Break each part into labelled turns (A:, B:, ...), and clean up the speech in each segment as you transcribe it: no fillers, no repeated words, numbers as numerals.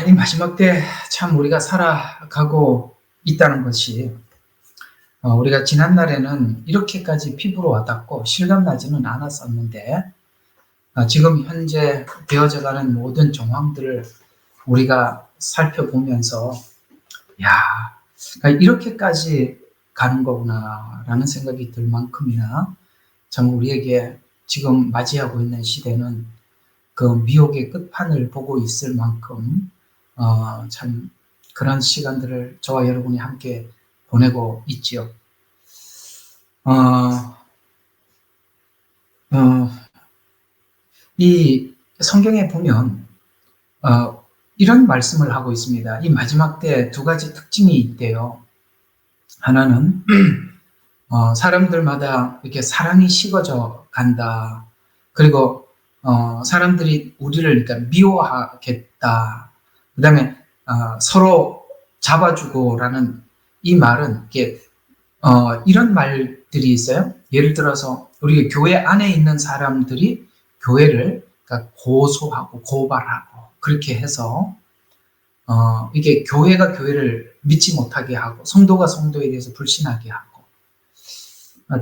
A: 이 마지막 때 참 우리가 살아가고 있다는 것이 우리가 지난날에는 이렇게까지 피부로 와닿고 실감나지는 않았었는데 지금 현재 되어져가는 모든 정황들을 우리가 살펴보면서 야, 그러니까 이렇게까지 가는 거구나라는 생각이 들 만큼이나 참 우리에게 지금 맞이하고 있는 시대는 그 미혹의 끝판을 보고 있을 만큼 참 그런 시간들을 저와 여러분이 함께 보내고 있지요. 이 성경에 보면 이런 말씀을 하고 있습니다. 이 마지막 때 두 가지 특징이 있대요. 하나는 사람들마다 이렇게 사랑이 식어져 간다. 그리고 사람들이 우리를 그러니까 미워하겠다. 그 다음에 서로 잡아주고라는 이 말은 이게 이런 말들이 있어요. 예를 들어서 우리 교회 안에 있는 사람들이 교회를 그러니까 고소하고 고발하고 그렇게 해서 이게 교회가 교회를 믿지 못하게 하고 성도가 성도에 대해서 불신하게 하고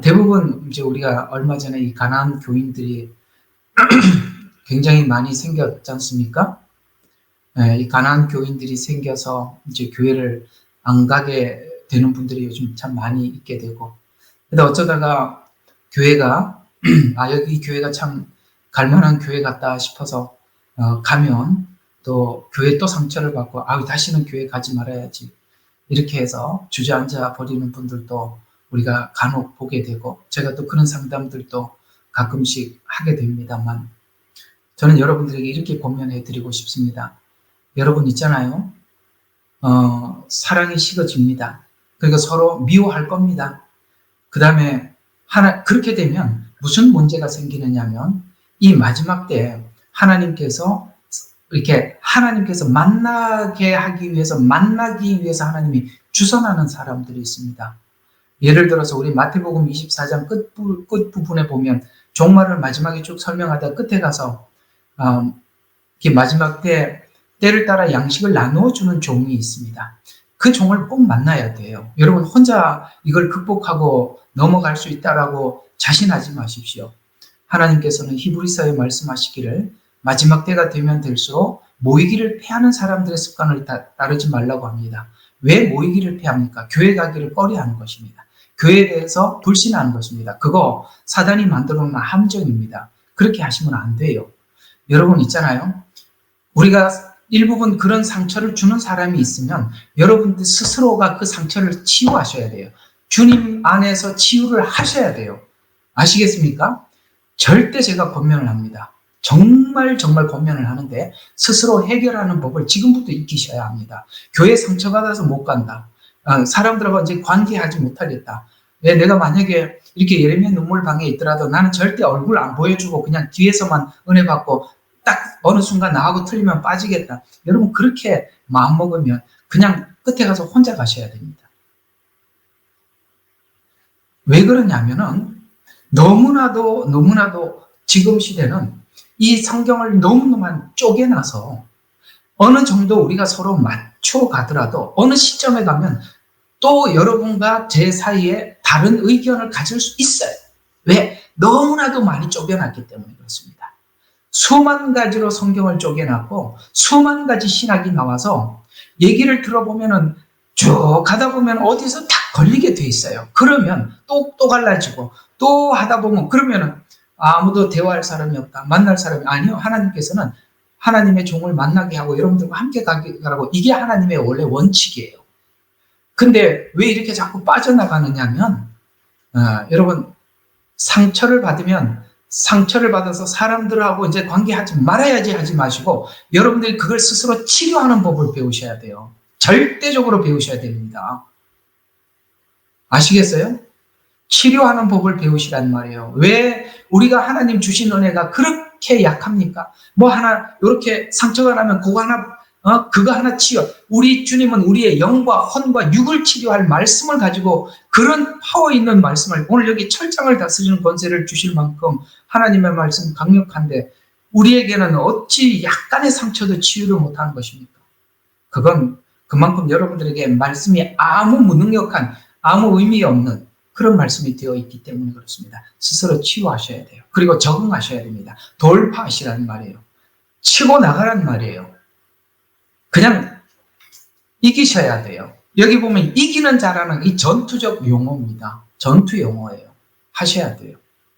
A: 대부분 이제 우리가 얼마 전에 이 가나안 교인들이 굉장히 많이 생겼지 않습니까? 이 가나안 교인들이 생겨서 이제 교회를 안 가게 되는 분들이 요즘 참 많이 있게 되고, 근데 어쩌다가 교회가 여기 교회가 참 갈만한 교회 같다 싶어서 가면 또 교회 또 상처를 받고 다시는 교회 가지 말아야지 이렇게 해서 주저앉아 버리는 분들도 우리가 간혹 보게 되고, 제가 또 그런 상담들도 가끔씩 하게 됩니다만, 저는 여러분들에게 이렇게 권면해 드리고 싶습니다. 여러분 있잖아요. 사랑이 식어집니다. 그러니까 서로 미워할 겁니다. 그 다음에 그렇게 되면 무슨 문제가 생기느냐면 이 마지막 때 하나님께서 만나기 위해서 하나님이 주선하는 사람들이 있습니다. 예를 들어서 우리 마태복음 24장 끝부분에 보면 종말을 마지막에 쭉 설명하다 끝에 가서 마지막 때를 따라 양식을 나누어 주는 종이 있습니다. 그 종을 꼭 만나야 돼요. 여러분 혼자 이걸 극복하고 넘어갈 수 있다라고 자신하지 마십시오. 하나님께서는 히브리서에 말씀하시기를 마지막 때가 되면 될수록 모이기를 패하는 사람들의 습관을 따르지 말라고 합니다. 왜 모이기를 패합니까? 교회 가기를 꺼려하는 것입니다. 교회에 대해서 불신하는 것입니다. 그거 사단이 만들어 놓은 함정입니다. 그렇게 하시면 안 돼요. 여러분 있잖아요. 우리가 일부분 그런 상처를 주는 사람이 있으면 여러분들 스스로가 그 상처를 치유하셔야 돼요. 주님 안에서 치유를 하셔야 돼요. 아시겠습니까? 절대 제가 권면을 합니다. 정말 권면을 하는데 스스로 해결하는 법을 지금부터 익히셔야 합니다. 교회 상처받아서 못 간다. 사람들하고 이제 관계하지 못하겠다. 왜 내가 만약에 이렇게 예레미야 눈물방에 있더라도 나는 절대 얼굴 안 보여주고 그냥 뒤에서만 은혜 받고 딱 어느 순간 나하고 틀리면 빠지겠다. 여러분 그렇게 마음먹으면 그냥 끝에 가서 혼자 가셔야 됩니다. 왜 그러냐면은 너무나도 지금 시대는 이 성경을 너무너무 쪼개놔서 어느 정도 우리가 서로 맞춰가더라도 어느 시점에 가면 또 여러분과 제 사이에 다른 의견을 가질 수 있어요. 왜? 너무나도 많이 쪼개놨기 때문에 그렇습니다. 수만 가지로 성경을 쪼개놨고 수만 가지 신학이 나와서 얘기를 들어보면은 쭉 가다 보면 어디서 딱 걸리게 돼 있어요. 그러면 또 갈라지고 또 하다 보면 그러면은 아무도 대화할 사람이 없다. 만날 사람이 아니요. 하나님께서는 하나님의 종을 만나게 하고 여러분들과 함께 가라고 이게 하나님의 원래 원칙이에요. 근데 왜 이렇게 자꾸 빠져나가느냐면 여러분 상처를 받아서 사람들하고 이제 관계하지 말아야지 하지 마시고 여러분들이 그걸 스스로 치료하는 법을 배우셔야 돼요. 절대적으로 배우셔야 됩니다. 아시겠어요? 치료하는 법을 배우시란 말이에요. 왜 우리가 하나님 주신 은혜가 그렇게 약합니까? 이렇게 상처가 나면 그거 하나 치유. 우리 주님은 우리의 영과 혼과 육을 치료할 말씀을 가지고 그런 파워 있는 말씀을 오늘 여기 철장을 다스리는 권세를 주실 만큼 하나님의 말씀 강력한데 우리에게는 어찌 약간의 상처도 치유를 못하는 것입니까? 그건 그만큼 여러분들에게 말씀이 아무 무능력한, 아무 의미 없는 그런 말씀이 되어 있기 때문에 그렇습니다. 스스로 치유하셔야 돼요. 그리고 적응하셔야 됩니다. 돌파하시라는 말이에요. 치고 나가라는 말이에요. 그냥 이기셔야 돼요. 여기 보면 이기는 자라는 이 전투적 용어입니다. 전투 용어예요. 하셔야 돼요.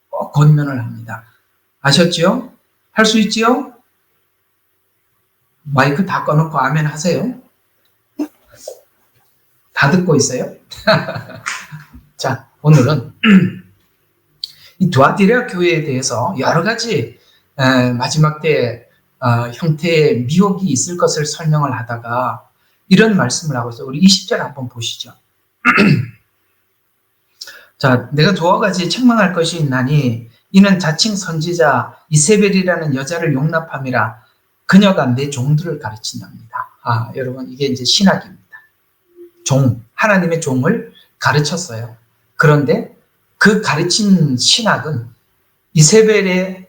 A: 꼭 권면을 합니다. 아셨죠? 할 수 있지요? 마이크 다 꺼놓고 아멘 하세요. 다 듣고 있어요? 자, 오늘은 이 두아디라 교회에 대해서 여러 가지 마지막 때 형태의 미혹이 있을 것을 설명을 하다가 이런 말씀을 하고 있어요. 우리 20절 한번 보시죠. 자, 내가 두어 가지 책망할 것이 있나니 이는 자칭 선지자 이세벨이라는 여자를 용납함이라 그녀가 내 종들을 가르친답니다. 여러분 이게 이제 신학입니다. 하나님의 종을 가르쳤어요. 그런데 그 가르친 신학은 이세벨의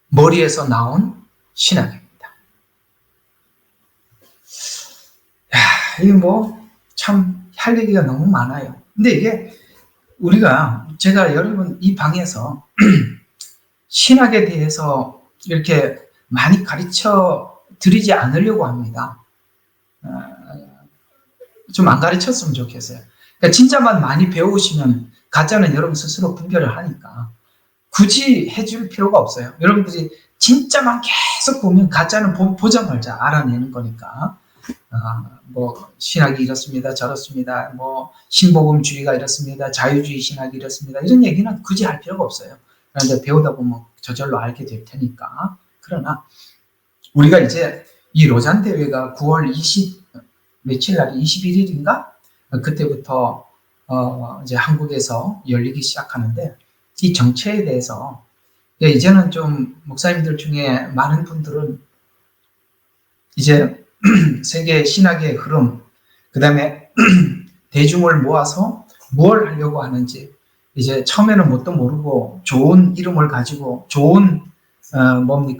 A: 머리에서 나온 신학입니다. 이게 참 할 얘기가 너무 많아요. 근데 이게 제가 여러분 이 방에서 신학에 대해서 이렇게 많이 가르쳐 드리지 않으려고 합니다. 좀 안 가르쳤으면 좋겠어요. 그러니까 진짜만 많이 배우시면 가짜는 여러분 스스로 분별을 하니까 굳이 해줄 필요가 없어요. 여러분들이 진짜만 계속 보면 가짜는 보자마자 알아내는 거니까. 신학이 이렇습니다, 저렇습니다, 신복음주의가 이렇습니다, 자유주의 신학이 이렇습니다. 이런 얘기는 굳이 할 필요가 없어요. 그런데 배우다 보면 저절로 알게 될 테니까. 그러나 우리가 이제 이 로잔 대회가 9월 며칠 날이 21일인가? 그때부터 이제 한국에서 열리기 시작하는데 이 정체에 대해서 이제는 좀 목사님들 중에 많은 분들은 이제 세계 신학의 흐름, 그 다음에 대중을 모아서 뭘 하려고 하는지 이제 처음에는 뭣도 모르고 좋은 이름을 가지고 좋은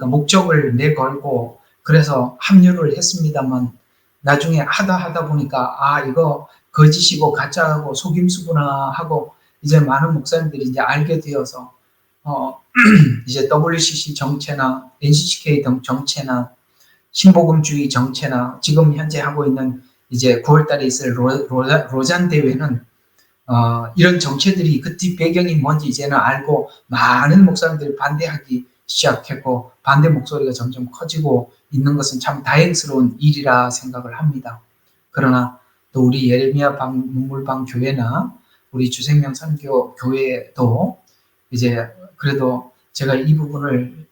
A: 목적을 내걸고 그래서 합류를 했습니다만 나중에 하다 보니까 이거 거짓이고 가짜고 속임수구나 하고 이제 많은 목사님들이 이제 알게 되어서 이제 WCC 정체나 NCCK 등 정체나 신복음주의 정체나 지금 현재 하고 있는 이제 9월달에 있을 로잔 대회는 이런 정체들이 그 뒷 배경이 뭔지 이제는 알고 많은 목사님들이 반대하기 시작했고 반대 목소리가 점점 커지고 있는 것은 참 다행스러운 일이라 생각을 합니다. 그러나 또 우리 예레미야 문물방 교회나 우리 주생명 선교 교회도 이제 그래도 제가 이 부분을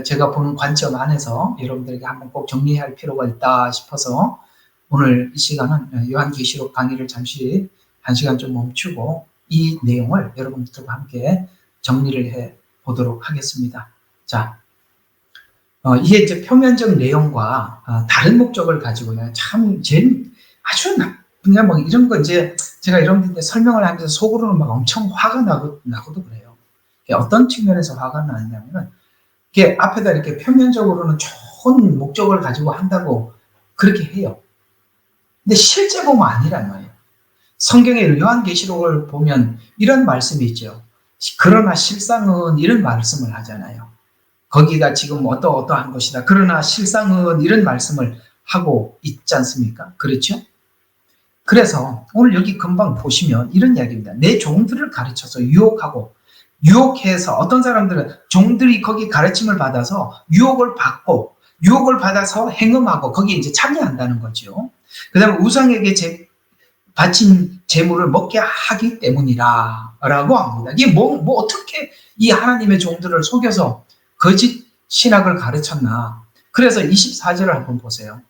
A: 제가 보는 관점 안에서 여러분들에게 한번 꼭 정리해야 할 필요가 있다 싶어서 오늘 이 시간은 요한계시록 강의를 잠시 1시간 좀 멈추고 이 내용을 여러분들과 함께 정리를 해 보도록 하겠습니다. 자, 이게 이제 표면적 내용과 다른 목적을 가지고 참 아주 나쁜 이런 거 이제 제가 여러분들한테 설명을 하면서 속으로는 막 엄청 화가 나고도 그래요. 어떤 측면에서 화가 나냐면은 이게 앞에다 이렇게 표면적으로는 좋은 목적을 가지고 한다고 그렇게 해요. 근데 실제 보면 아니란 말이에요. 성경의 요한계시록을 보면 이런 말씀이 있죠. 그러나 실상은 이런 말씀을 하잖아요. 거기가 지금 어떠한 것이다. 그러나 실상은 이런 말씀을 하고 있지 않습니까? 그렇죠? 그래서 오늘 여기 금방 보시면 이런 이야기입니다. 내 종들을 가르쳐서 유혹해서 어떤 사람들은 종들이 거기 가르침을 받아서 유혹을 받아서 행음하고 거기에 이제 참여한다는 거죠. 그 다음에 우상에게 바친 재물을 먹게 하기 때문이라고 합니다. 이게 어떻게 이 하나님의 종들을 속여서 거짓 신학을 가르쳤나. 그래서 24절을 한번 보세요.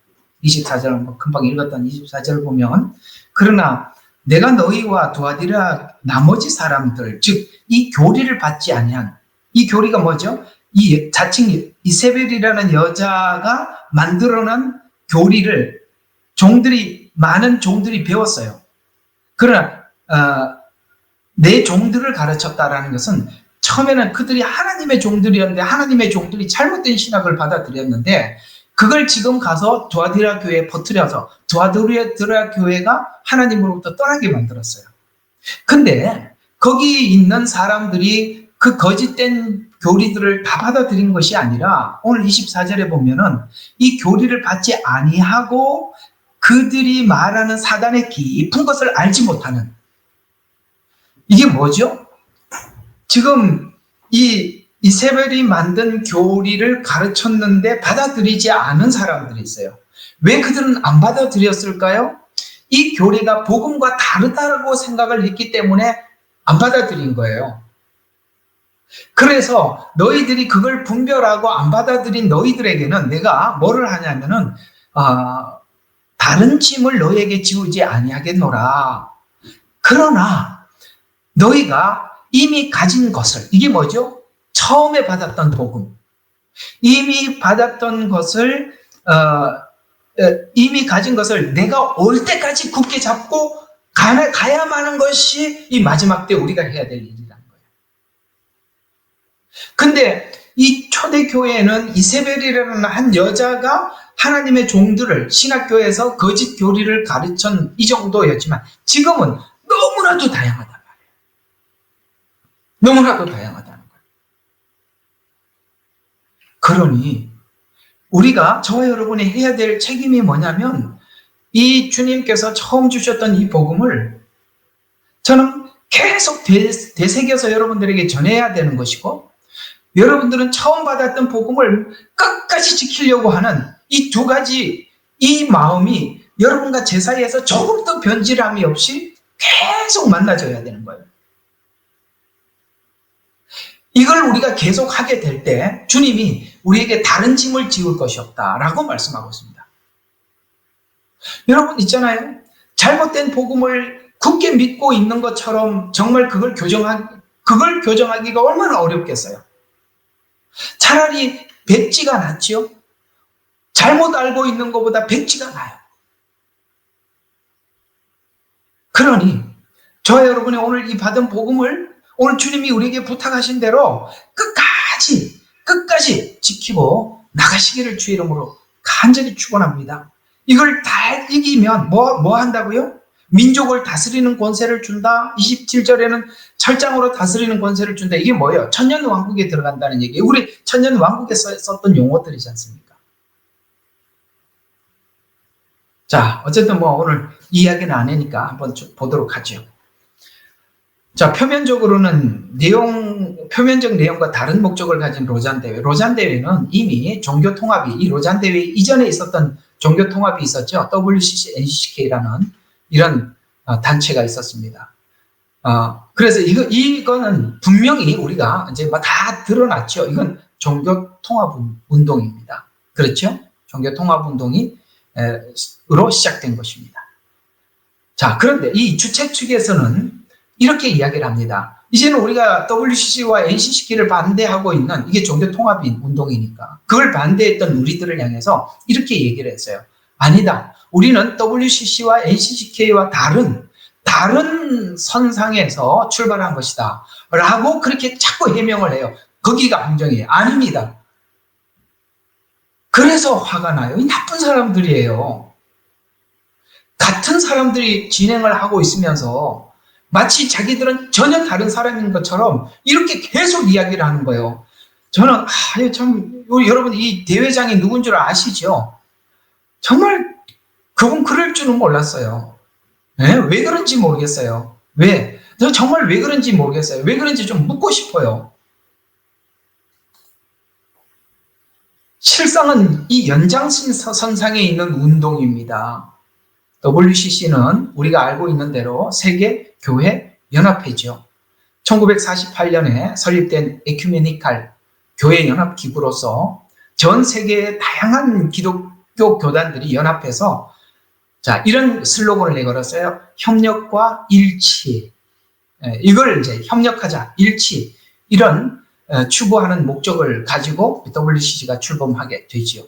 A: 24절 한번 금방 읽었던 24절을 보면 그러나 내가 너희와 두아디라 나머지 사람들 즉 이 교리를 받지 아니한 이 교리가 뭐죠? 이 자칭 이세벨이라는 여자가 만들어낸 교리를 많은 종들이 배웠어요. 그러나 내 종들을 가르쳤다라는 것은 처음에는 그들이 하나님의 종들이었는데 하나님의 종들이 잘못된 신학을 받아들였는데 그걸 지금 가서 두아디라 교회에 퍼뜨려서 두아디라 교회가 하나님으로부터 떠나게 만들었어요. 근데 거기 있는 사람들이 그 거짓된 교리들을 다 받아들인 것이 아니라 오늘 24절에 보면은 이 교리를 받지 아니하고 그들이 말하는 사단의 깊은 것을 알지 못하는, 이게 뭐죠? 지금 이 이세벨이 만든 교리를 가르쳤는데 받아들이지 않은 사람들이 있어요. 왜 그들은 안 받아들였을까요? 이 교리가 복음과 다르다고 생각을 했기 때문에 안 받아들인 거예요. 그래서 너희들이 그걸 분별하고 안 받아들인 너희들에게는 내가 뭐를 하냐면은 다른 짐을 너희에게 지우지 아니하겠노라. 그러나 너희가 이미 가진 것을, 이게 뭐죠? 처음에 받았던 복음, 이미 받았던 것을 이미 가진 것을 내가 올 때까지 굳게 잡고 가야만 하는 것이 이 마지막 때 우리가 해야 될 일이라는 거예요. 근데 이 초대교회에는 이세벨이라는 한 여자가 하나님의 종들을 신학교에서 거짓 교리를 가르친 이 정도였지만 지금은 너무나도 다양하단 말이에요. 너무나도 다양하다는 거예요. 그러니 우리가, 저와 여러분이 해야 될 책임이 뭐냐면 이 주님께서 처음 주셨던 이 복음을 저는 계속 되새겨서 여러분들에게 전해야 되는 것이고, 여러분들은 처음 받았던 복음을 끝까지 지키려고 하는 이 두 가지, 이 마음이 여러분과 제 사이에서 조금도 변질함이 없이 계속 만나져야 되는 거예요. 이걸 우리가 계속 하게 될 때 주님이 우리에게 다른 짐을 지울 것이 없다라고 말씀하고 있습니다. 여러분 있잖아요. 잘못된 복음을 굳게 믿고 있는 것처럼 정말 그걸 교정하기가 얼마나 어렵겠어요. 차라리 백지가 낫죠. 잘못 알고 있는 것보다 백지가 나요. 그러니 저와 여러분이 오늘 이 받은 복음을 오늘 주님이 우리에게 부탁하신 대로 끝까지 지키고 나가시기를 주의 이름으로 간절히 축원합니다. 이걸 다 이기면 뭐 한다고요? 민족을 다스리는 권세를 준다. 27절에는 철장으로 다스리는 권세를 준다. 이게 뭐예요? 천년 왕국에 들어간다는 얘기예요. 우리 천년 왕국에 썼던 용어들이지 않습니까? 자, 어쨌든 오늘 이야기는 안 하니까 한번 보도록 하죠. 자, 표면적으로는 표면적 내용과 다른 목적을 가진 로잔대회. 로잔대회는 이미 종교통합이, 이 로잔대회 이전에 있었던 종교통합이 있었죠. WCC, NCCK라는 이런 단체가 있었습니다. 그래서 이거는 분명히 우리가 이제 다 드러났죠. 이건 종교통합 운동입니다. 그렇죠? 종교통합 운동이 으로 시작된 것입니다. 자, 그런데 이 주최 측에서는 이렇게 이야기를 합니다. 이제는 우리가 WCC와 NCCK를 반대하고 있는, 이게 종교통합 운동이니까 그걸 반대했던 우리들을 향해서 이렇게 얘기를 했어요. 아니다. 우리는 WCC와 NCCK와 다른 선상에서 출발한 것이다. 라고 그렇게 자꾸 해명을 해요. 거기가 함정이에요. 아닙니다. 그래서 화가 나요. 이 나쁜 사람들이에요. 같은 사람들이 진행을 하고 있으면서 마치 자기들은 전혀 다른 사람인 것처럼 이렇게 계속 이야기를 하는 거예요. 저는 여러분 이 대회장이 누군 줄 아시죠? 정말 그분 그럴 줄은 몰랐어요. 네? 왜 그런지 모르겠어요. 왜? 정말 왜 그런지 모르겠어요. 왜 그런지 좀 묻고 싶어요. 실상은 이 연장선상에 있는 운동입니다. WCC는 우리가 알고 있는 대로 세계교회연합회죠. 1948년에 설립된 에큐메니칼 교회연합기구로서 전 세계의 다양한 기독교 교단들이 연합해서 이런 슬로건을 내걸었어요. 협력과 일치. 이걸 이제 협력하자, 일치. 이런 추구하는 목적을 가지고 WCC가 출범하게 되지요.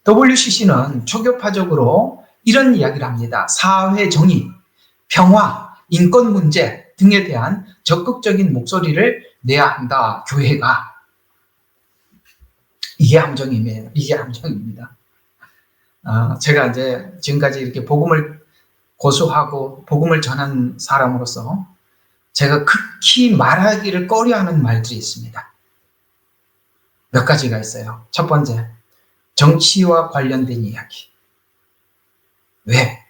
A: WCC는 초교파적으로 이런 이야기를 합니다. 사회 정의, 평화, 인권 문제 등에 대한 적극적인 목소리를 내야 한다, 교회가. 이게 함정이에요. 이게 함정입니다. 제가 이제 지금까지 이렇게 복음을 고수하고 복음을 전한 사람으로서 제가 극히 말하기를 꺼려하는 말들이 있습니다. 몇 가지가 있어요. 첫 번째, 정치와 관련된 이야기. 왜?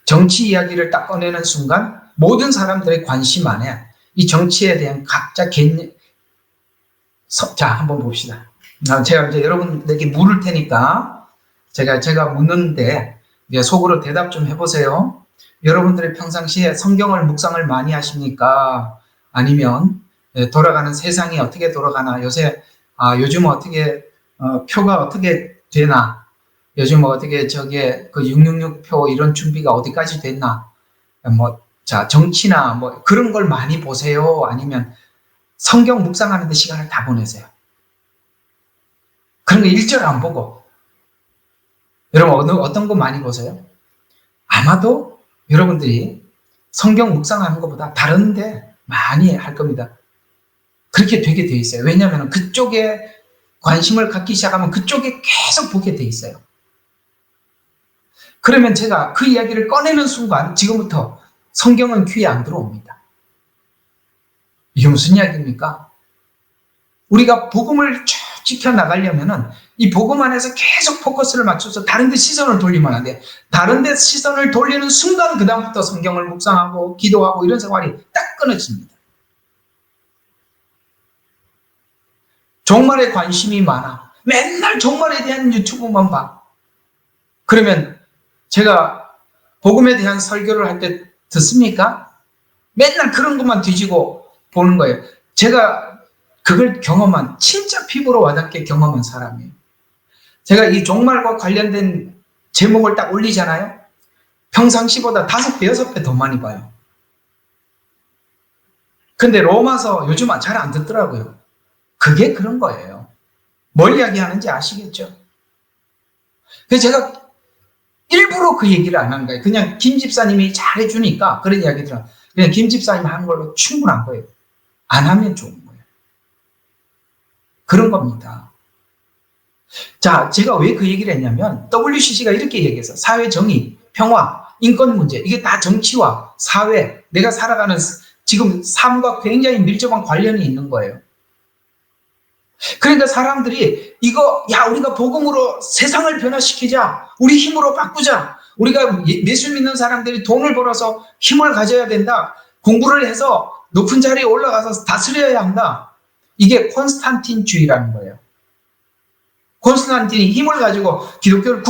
A: 정치 이야기를 딱 꺼내는 순간 모든 사람들의 관심 안에 이 정치에 대한 각자 개념, 자, 한번 봅시다. 제가 이제 여러분에게 물을 테니까 제가 묻는데 속으로 대답 좀 해보세요. 여러분들의 평상시에 성경을 묵상을 많이 하십니까? 아니면 돌아가는 세상이 어떻게 돌아가나? 요즘 어떻게 표가 어떻게 되나? 요즘 어떻게 그 666표 이런 준비가 어디까지 됐나? 자, 정치나 그런 걸 많이 보세요? 아니면 성경 묵상하는데 시간을 다 보내세요? 그런 거 1절 안 보고. 여러분, 어떤 거 많이 보세요? 아마도 여러분들이 성경 묵상하는 것보다 다른데 많이 할 겁니다. 그렇게 되게 돼 있어요. 왜냐하면 그쪽에 관심을 갖기 시작하면 그쪽에 계속 보게 돼 있어요. 그러면 제가 그 이야기를 꺼내는 순간 지금부터 성경은 귀에 안 들어옵니다. 이게 무슨 이야기입니까? 우리가 복음을 쭉 지켜나가려면은 이 복음 안에서 계속 포커스를 맞춰서 다른 데 시선을 돌리면 안 돼. 다른 데 시선을 돌리는 순간 그다음부터 성경을 묵상하고 기도하고 이런 생활이 딱 끊어집니다. 종말에 관심이 많아. 맨날 종말에 대한 유튜브만 봐. 그러면 제가 복음에 대한 설교를 할 때 듣습니까? 맨날 그런 것만 뒤지고 보는 거예요. 제가 그걸 진짜 피부로 와닿게 경험한 사람이에요. 제가 이 종말과 관련된 제목을 딱 올리잖아요. 평상시보다 5배, 6배 더 많이 봐요. 근데 로마서 요즘 잘 안 듣더라고요. 그게 그런 거예요. 뭘 이야기하는지 아시겠죠? 그래서 제가 일부러 그 얘기를 안 하는 거예요. 그냥 김 집사님이 잘해주니까 그런 이야기들은 그냥 김 집사님 하는 걸로 충분한 거예요. 안 하면 좋은 거예요. 그런 겁니다. 자, 제가 왜 그 얘기를 했냐면 WCC가 이렇게 얘기해서 사회 정의, 평화, 인권 문제 이게 다 정치와 사회, 내가 살아가는 지금 삶과 굉장히 밀접한 관련이 있는 거예요. 그러니까 사람들이 우리가 복음으로 세상을 변화시키자. 우리 힘으로 바꾸자. 우리가 예수 믿는 사람들이 돈을 벌어서 힘을 가져야 된다. 공부를 해서 높은 자리에 올라가서 다스려야 한다. 이게 콘스탄틴주의라는 거예요. 콘스탄틴이 힘을 가지고 기독교를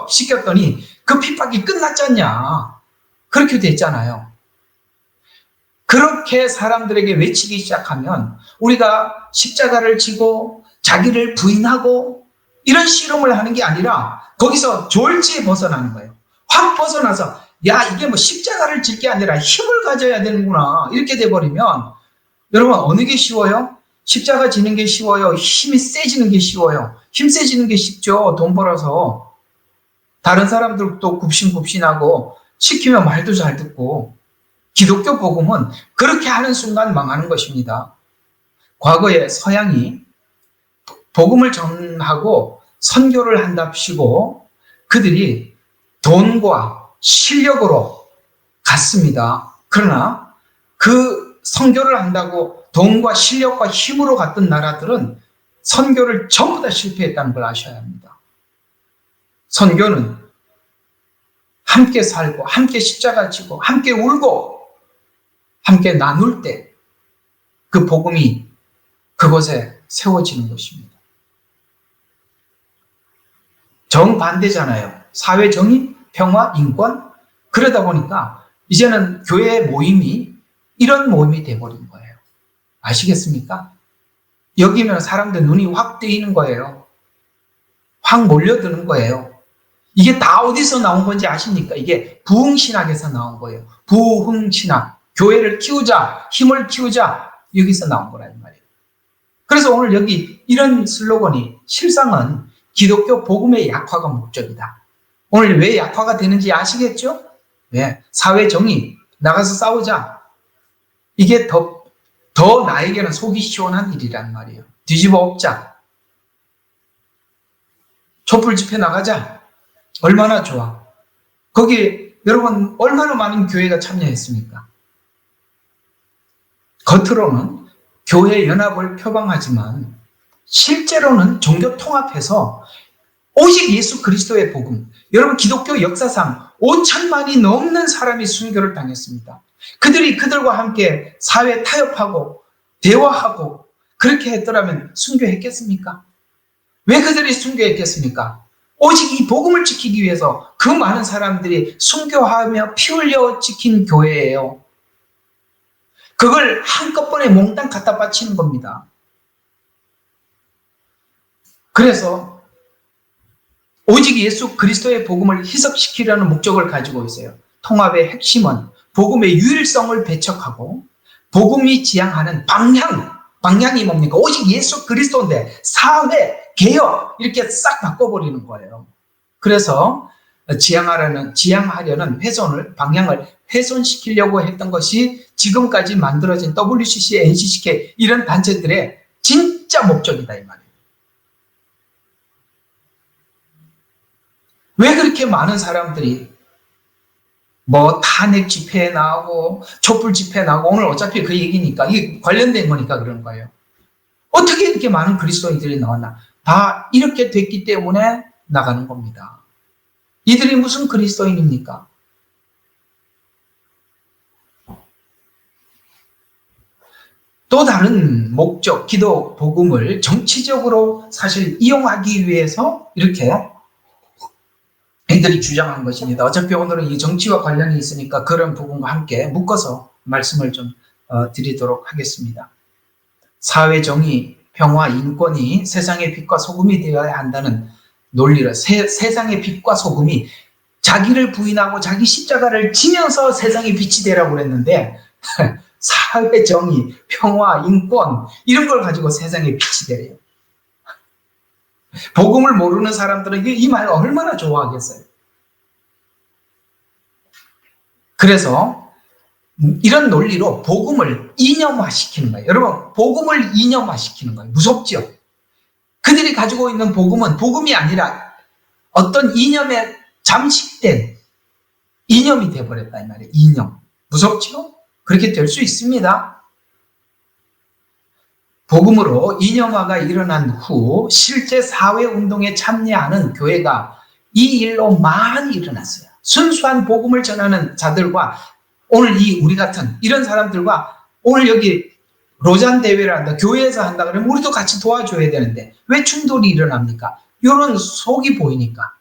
A: 시켰더니 그 핍박이 끝났지 않냐. 그렇게 됐잖아요. 그렇게 사람들에게 외치기 시작하면 우리가 십자가를 지고 자기를 부인하고 이런 실험을 하는 게 아니라 거기서 졸지에 벗어나는 거예요. 확 벗어나서 이게 십자가를 질 게 아니라 힘을 가져야 되는구나. 이렇게 돼버리면 여러분 어느 게 쉬워요? 십자가 지는 게 쉬워요? 힘이 세지는 게 쉬워요? 힘 세지는 게 쉽죠. 돈 벌어서. 다른 사람들도 굽신굽신하고 시키면 말도 잘 듣고. 기독교 복음은 그렇게 하는 순간 망하는 것입니다. 과거에 서양이 복음을 전하고 선교를 한답시고 그들이 돈과 실력으로 갔습니다. 그러나 그 선교를 한다고 돈과 실력과 힘으로 갔던 나라들은 선교를 전부 다 실패했다는 걸 아셔야 합니다. 선교는 함께 살고 함께 십자가 지고 함께 울고 함께 나눌 때 그 복음이 그곳에 세워지는 것입니다. 정반대잖아요. 사회 정의, 평화, 인권. 그러다 보니까 이제는 교회 모임이 이런 모임이 돼버린 거예요. 아시겠습니까? 여기면 사람들 눈이 확 뜨이는 거예요. 확 몰려드는 거예요. 이게 다 어디서 나온 건지 아십니까? 이게 부흥신학에서 나온 거예요. 부흥신학. 교회를 키우자, 힘을 키우자, 여기서 나온 거란 말이에요. 그래서 오늘 여기 이런 슬로건이 실상은 기독교 복음의 약화가 목적이다. 오늘 왜 약화가 되는지 아시겠죠? 네, 사회 정의, 나가서 싸우자. 이게 더 더 나에게는 속이 시원한 일이란 말이에요. 뒤집어 엎자. 촛불 집회 나가자. 얼마나 좋아. 거기 여러분 얼마나 많은 교회가 참여했습니까? 겉으로는 교회 연합을 표방하지만 실제로는 종교 통합해서 오직 예수 그리스도의 복음. 여러분 기독교 역사상 5천만이 넘는 사람이 순교를 당했습니다. 그들과 함께 사회 타협하고 대화하고 그렇게 했더라면 순교했겠습니까? 왜 그들이 순교했겠습니까? 오직 이 복음을 지키기 위해서 그 많은 사람들이 순교하며 피 흘려 지킨 교회예요. 그걸 한꺼번에 몽땅 갖다 바치는 겁니다. 그래서 오직 예수 그리스도의 복음을 희석시키려는 목적을 가지고 있어요. 통합의 핵심은 복음의 유일성을 배척하고 복음이 지향하는 방향이 뭡니까? 오직 예수 그리스도인데 사회, 개혁 이렇게 싹 바꿔버리는 거예요. 그래서 지향하려는 방향을 훼손시키려고 했던 것이 지금까지 만들어진 WCC, NCCK 이런 단체들의 진짜 목적이다 이 말이에요. 왜 그렇게 많은 사람들이 탄핵 집회에 나오고 촛불 집회에 나오고 오늘 어차피 그 얘기니까 이게 관련된 거니까 그런 거예요. 어떻게 이렇게 많은 그리스도인들이 나왔나? 다 이렇게 됐기 때문에 나가는 겁니다. 이들이 무슨 그리스도인입니까? 또 다른 목적, 기도, 복음을 정치적으로 사실 이용하기 위해서 이렇게 이들이 주장한 것입니다. 어차피 오늘은 이 정치와 관련이 있으니까 그런 부분과 함께 묶어서 말씀을 좀 드리도록 하겠습니다. 사회 정의, 평화, 인권이 세상의 빛과 소금이 되어야 한다는 논리를 세상의 빛과 소금이 자기를 부인하고 자기 십자가를 지면서 세상의 빛이 되라고 그랬는데 사회 정의, 평화, 인권 이런 걸 가지고 세상의 빛이 되래요. 복음을 모르는 사람들은 이 말 얼마나 좋아하겠어요. 그래서 이런 논리로 복음을 이념화시키는 거예요. 여러분, 복음을 이념화시키는 거예요. 무섭죠? 그들이 가지고 있는 복음은 복음이 아니라 어떤 이념에 잠식된 이념이 되어버렸다 이 말이에요. 이념. 무섭죠? 그렇게 될 수 있습니다. 복음으로 이념화가 일어난 후 실제 사회운동에 참여하는 교회가 이 일로 많이 일어났어요. 순수한 복음을 전하는 자들과 오늘 우리 같은 이런 사람들과 오늘 여기 로잔 대회를 한다, 교회에서 한다 그러면 우리도 같이 도와줘야 되는데 왜 충돌이 일어납니까? 이런 속이 보이니까.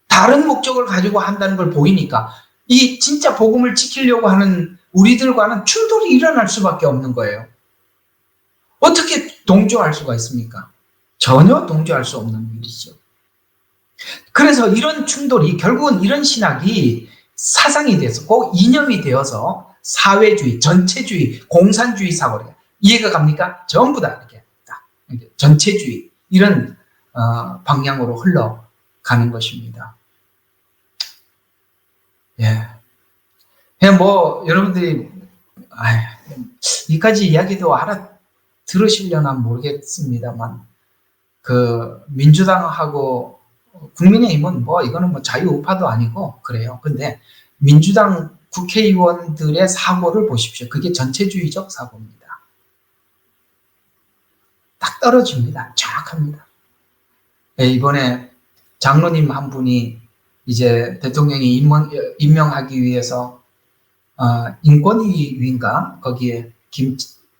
A: 다른 목적을 가지고 한다는 걸 보이니까 이 진짜 복음을 지키려고 하는 우리들과는 충돌이 일어날 수밖에 없는 거예요. 어떻게 동조할 수가 있습니까? 전혀 동조할 수 없는 일이죠. 그래서 이런 충돌이 결국은 이런 신학이 사상이 돼서 꼭 이념이 되어서 사회주의, 전체주의, 공산주의 사고래요. 이해가 갑니까? 전부 다 이렇게 전체주의 이런 방향으로 흘러가는 것입니다. 예. 그냥 여러분들이 이까지 이야기도 들으시려나 모르겠습니다만 민주당하고 국민의힘은 이거는 자유우파도 아니고 그래요. 근데 민주당 국회의원들의 사고를 보십시오. 그게 전체주의적 사고입니다. 딱 떨어집니다. 정확합니다. 네, 이번에 장로님 한 분이 이제 대통령이 임명하기 위해서 인권위인가 거기에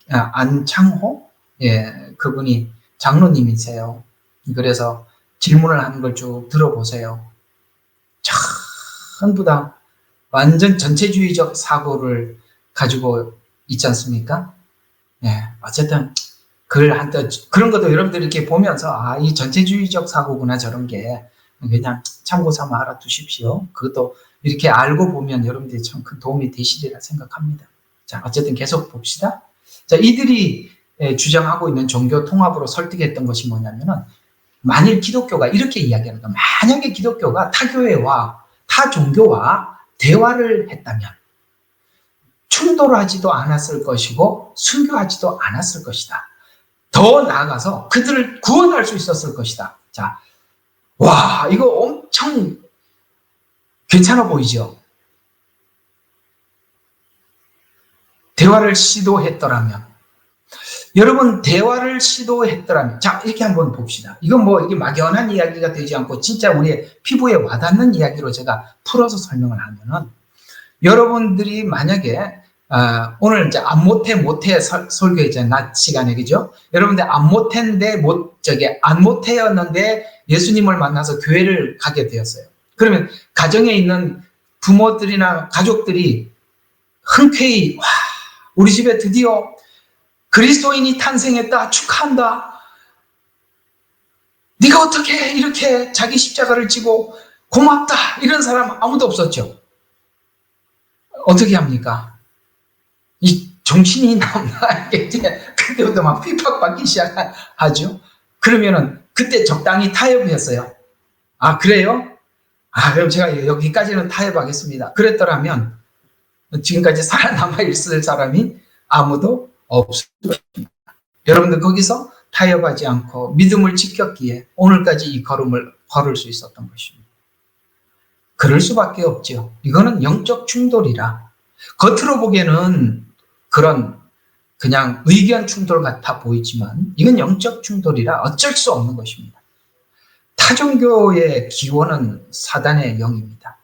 A: 안창호 그분이 장로님이세요. 그래서 질문을 하는 걸 쭉 들어보세요. 전부 다 완전 전체주의적 사고를 가지고 있지 않습니까? 어쨌든 그런 것도 여러분들이 이렇게 보면서 이 전체주의적 사고구나 저런 게 그냥 참고 삼아 알아두십시오. 그것도 이렇게 알고 보면 여러분들이 참 큰 도움이 되시리라 생각합니다. 자, 어쨌든 계속 봅시다. 자, 이들이 주장하고 있는 종교 통합으로 설득했던 것이 뭐냐면은 만일 기독교가 이렇게 이야기합니다. 만약에 기독교가 타 교회와 타 종교와 대화를 했다면 충돌하지도 않았을 것이고 순교하지도 않았을 것이다. 더 나아가서 그들을 구원할 수 있었을 것이다. 자, 와, 이거 엄청 괜찮아 보이죠? 대화를 시도했더라면, 여러분 대화를 시도했더라면, 자, 이렇게 한번 봅시다. 이건 뭐 이게 막연한 이야기가 되지 않고 진짜 우리의 피부에 와닿는 이야기로 제가 풀어서 설명을 하면은, 여러분들이 만약에 오늘 이제 안 못해 설교했잖아요. 낮 시간에, 그죠? 여러분들 안 못해였는데 예수님을 만나서 교회를 가게 되었어요. 그러면 가정에 있는 부모들이나 가족들이 흔쾌히, 와, 우리 집에 드디어 그리스도인이 탄생했다, 축하한다. 네가 어떻게 이렇게 자기 십자가를 지고 고맙다, 이런 사람 아무도 없었죠. 어떻게 합니까? 이 정신이 나오나? 그때부터 막 핍박받기 시작하죠. 그러면은 그때 적당히 타협했어요. 아, 그래요? 아, 그럼 제가 여기까지는 타협하겠습니다. 그랬더라면 지금까지 살아남아 있을 사람이 아무도 없을 것입니다. 여러분들 거기서 타협하지 않고 믿음을 지켰기에 오늘까지 이 걸음을 걸을 수 있었던 것입니다. 그럴 수밖에 없죠. 이거는 영적 충돌이라, 겉으로 보기에는 그런 그냥 의견 충돌 같아 보이지만 이건 영적 충돌이라 어쩔 수 없는 것입니다. 타종교의 기원은 사단의 영입니다.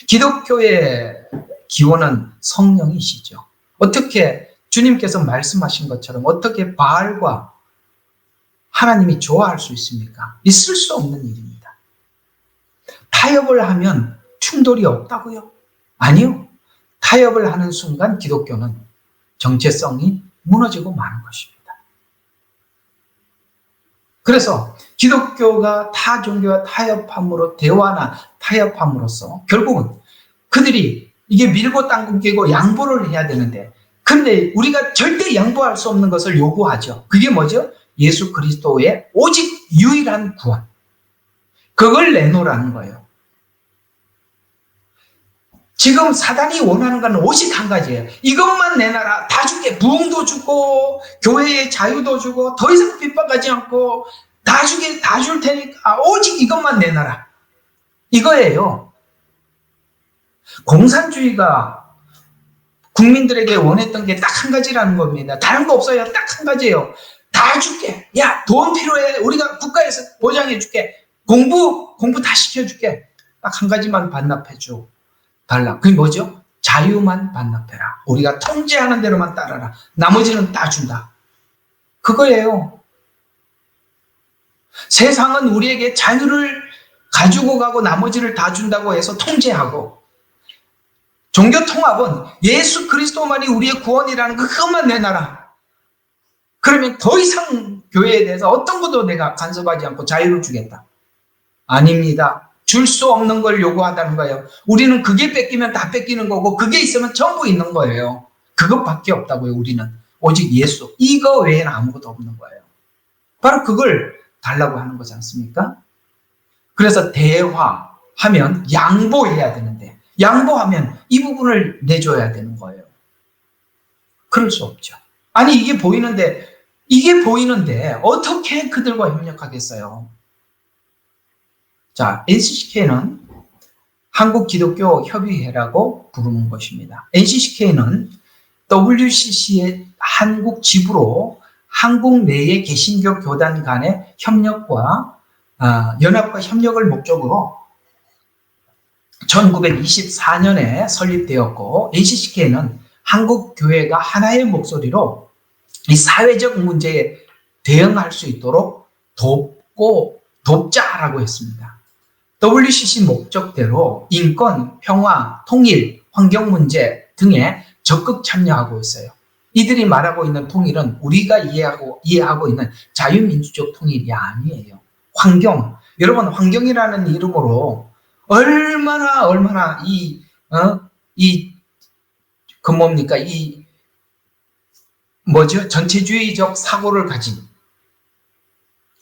A: 기독교의 기원은 성령이시죠. 어떻게 주님께서 말씀하신 것처럼 어떻게 바알과 하나님이 좋아할 수 있습니까? 있을 수 없는 일입니다. 타협을 하면 충돌이 없다고요? 아니요. 타협을 하는 순간 기독교는 정체성이 무너지고 마는 것입니다. 그래서 기독교가 타 종교와 타협함으로, 대화나 타협함으로써 결국은 그들이 이게 밀고 당기고 양보를 해야 되는데, 근데 우리가 절대 양보할 수 없는 것을 요구하죠. 그게 뭐죠? 예수 그리스도의 오직 유일한 구원. 그걸 내놓으라는 거예요. 지금 사단이 원하는 건 오직 한 가지예요. 이것만 내놔라. 다 줄게. 부흥도 주고 교회의 자유도 주고 더 이상 핍박하지 않고 다 주게, 다 줄 테니까 오직 이것만 내놔라. 이거예요. 공산주의가 국민들에게 원했던 게 딱 한 가지라는 겁니다. 다른 거 없어요. 딱 한 가지예요. 다 줄게. 야, 돈 필요해. 우리가 국가에서 보장해 줄게. 공부 다 시켜줄게. 딱 한 가지만 반납해줘 달라. 그게 뭐죠? 자유만 반납해라. 우리가 통제하는 대로만 따라라. 나머지는 다 준다. 그거예요. 세상은 우리에게 자유를 가지고 가고 나머지를 다 준다고 해서 통제하고, 종교 통합은 예수 그리스도만이 우리의 구원이라는 그것만 내놔라. 그러면 더 이상 교회에 대해서 어떤 것도 내가 간섭하지 않고 자유를 주겠다. 아닙니다. 줄 수 없는 걸 요구하다는 거예요. 우리는 그게 뺏기면 다 뺏기는 거고 그게 있으면 전부 있는 거예요. 그것밖에 없다고요. 우리는 오직 예수, 이거 외에는 아무것도 없는 거예요. 바로 그걸 달라고 하는 거지 않습니까? 그래서 대화하면 양보해야 되는데, 양보하면 이 부분을 내줘야 되는 거예요. 그럴 수 없죠. 아니 이게 보이는데 어떻게 그들과 협력하겠어요? 자, NCCK는 한국기독교협의회라고 부르는 것입니다. NCCK는 WCC의 한국 지부로 한국 내의 개신교 교단 간의 협력과 연합과 협력을 목적으로 1924년에 설립되었고, NCCK는 한국 교회가 하나의 목소리로 이 사회적 문제에 대응할 수 있도록 돕자라고 했습니다. WCC 목적대로 인권, 평화, 통일, 환경 문제 등에 적극 참여하고 있어요. 이들이 말하고 있는 통일은 우리가 이해하고 있는 자유민주적 통일이 아니에요. 환경, 여러분 환경이라는 이름으로 얼마나 전체주의적 사고를 가진,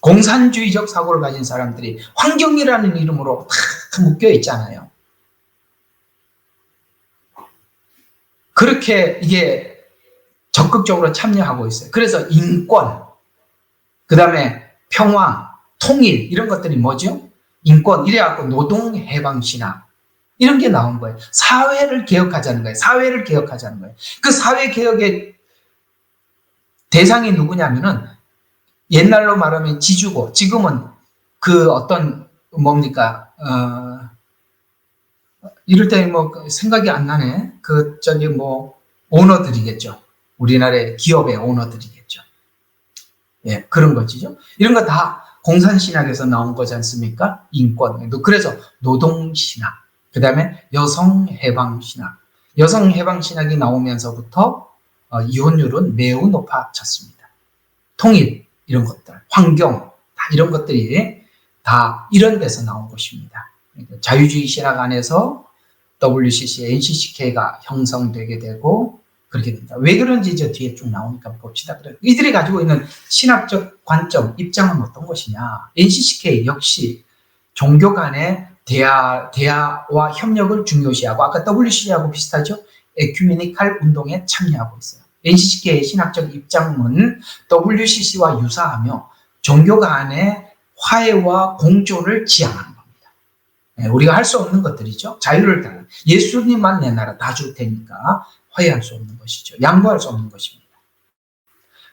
A: 공산주의적 사고를 가진 사람들이 환경이라는 이름으로 다 묶여 있잖아요. 그렇게 이게 적극적으로 참여하고 있어요. 그래서 인권, 그 다음에 평화, 통일 이런 것들이 뭐죠? 인권, 이래갖고 노동해방신학 이런 게 나온 거예요. 사회를 개혁하자는 거예요. 사회를 개혁하자는 거예요. 그 사회 개혁의 대상이 누구냐면은 옛날로 말하면 지주고 지금은 그 어떤 뭡니까 이럴 때 뭐 생각이 안 나네. 그 저기 뭐 오너들이겠죠. 우리나라의 기업의 오너들이겠죠. 예, 그런 거지죠. 이런 거 다 공산신학에서 나온 거지 않습니까? 인권. 그래서 노동신학, 그 다음에 여성해방신학. 여성해방신학이 나오면서부터 이혼율은 매우 높아졌습니다. 통일, 이런 것들, 환경, 다 이런 것들이 다 이런 데서 나온 것입니다. 자유주의 신학 안에서 WCC, NCCK가 형성되게 되고 그렇게 됩니다. 왜 그런지 저 뒤에 쭉 나오니까 봅시다. 이들이 가지고 있는 신학적 관점, 입장은 어떤 것이냐. NCCK 역시 종교 간의 대화와 협력을 중요시하고 아까 WCC하고 비슷하죠. 에큐메니칼 운동에 참여하고 있어요. NCCK의 신학적 입장은 WCC와 유사하며 종교 간의 화해와 공존을 지향하는 겁니다. 우리가 할 수 없는 것들이죠. 자유를 따라 예수님만 내 나라 다 줄 테니까 화해할 수 없는 것이죠. 양보할 수 없는 것입니다.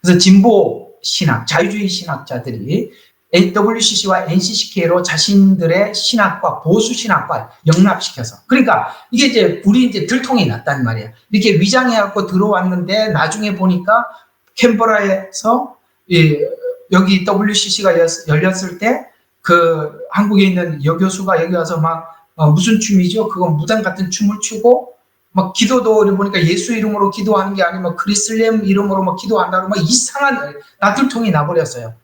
A: 그래서 진보 신학, 자유주의 신학자들이 WCC와 NCCK로 자신들의 신학과 보수 신학과 영납시켜서, 그러니까 이게 이제 우리 이제 들통이 났단 말이야. 이렇게 위장해갖고 들어왔는데 나중에 보니까 캔버라에서 여기 WCC가 열렸을 때 그 한국에 있는 여교수가 여기 와서 막 무슨 춤이죠? 그건 무당 같은 춤을 추고 막 기도도 보니까 예수 이름으로 기도하는 게 아니면 크리슬렘 이름으로 막 기도한다고 막 이상한 나들통이 나버렸어요.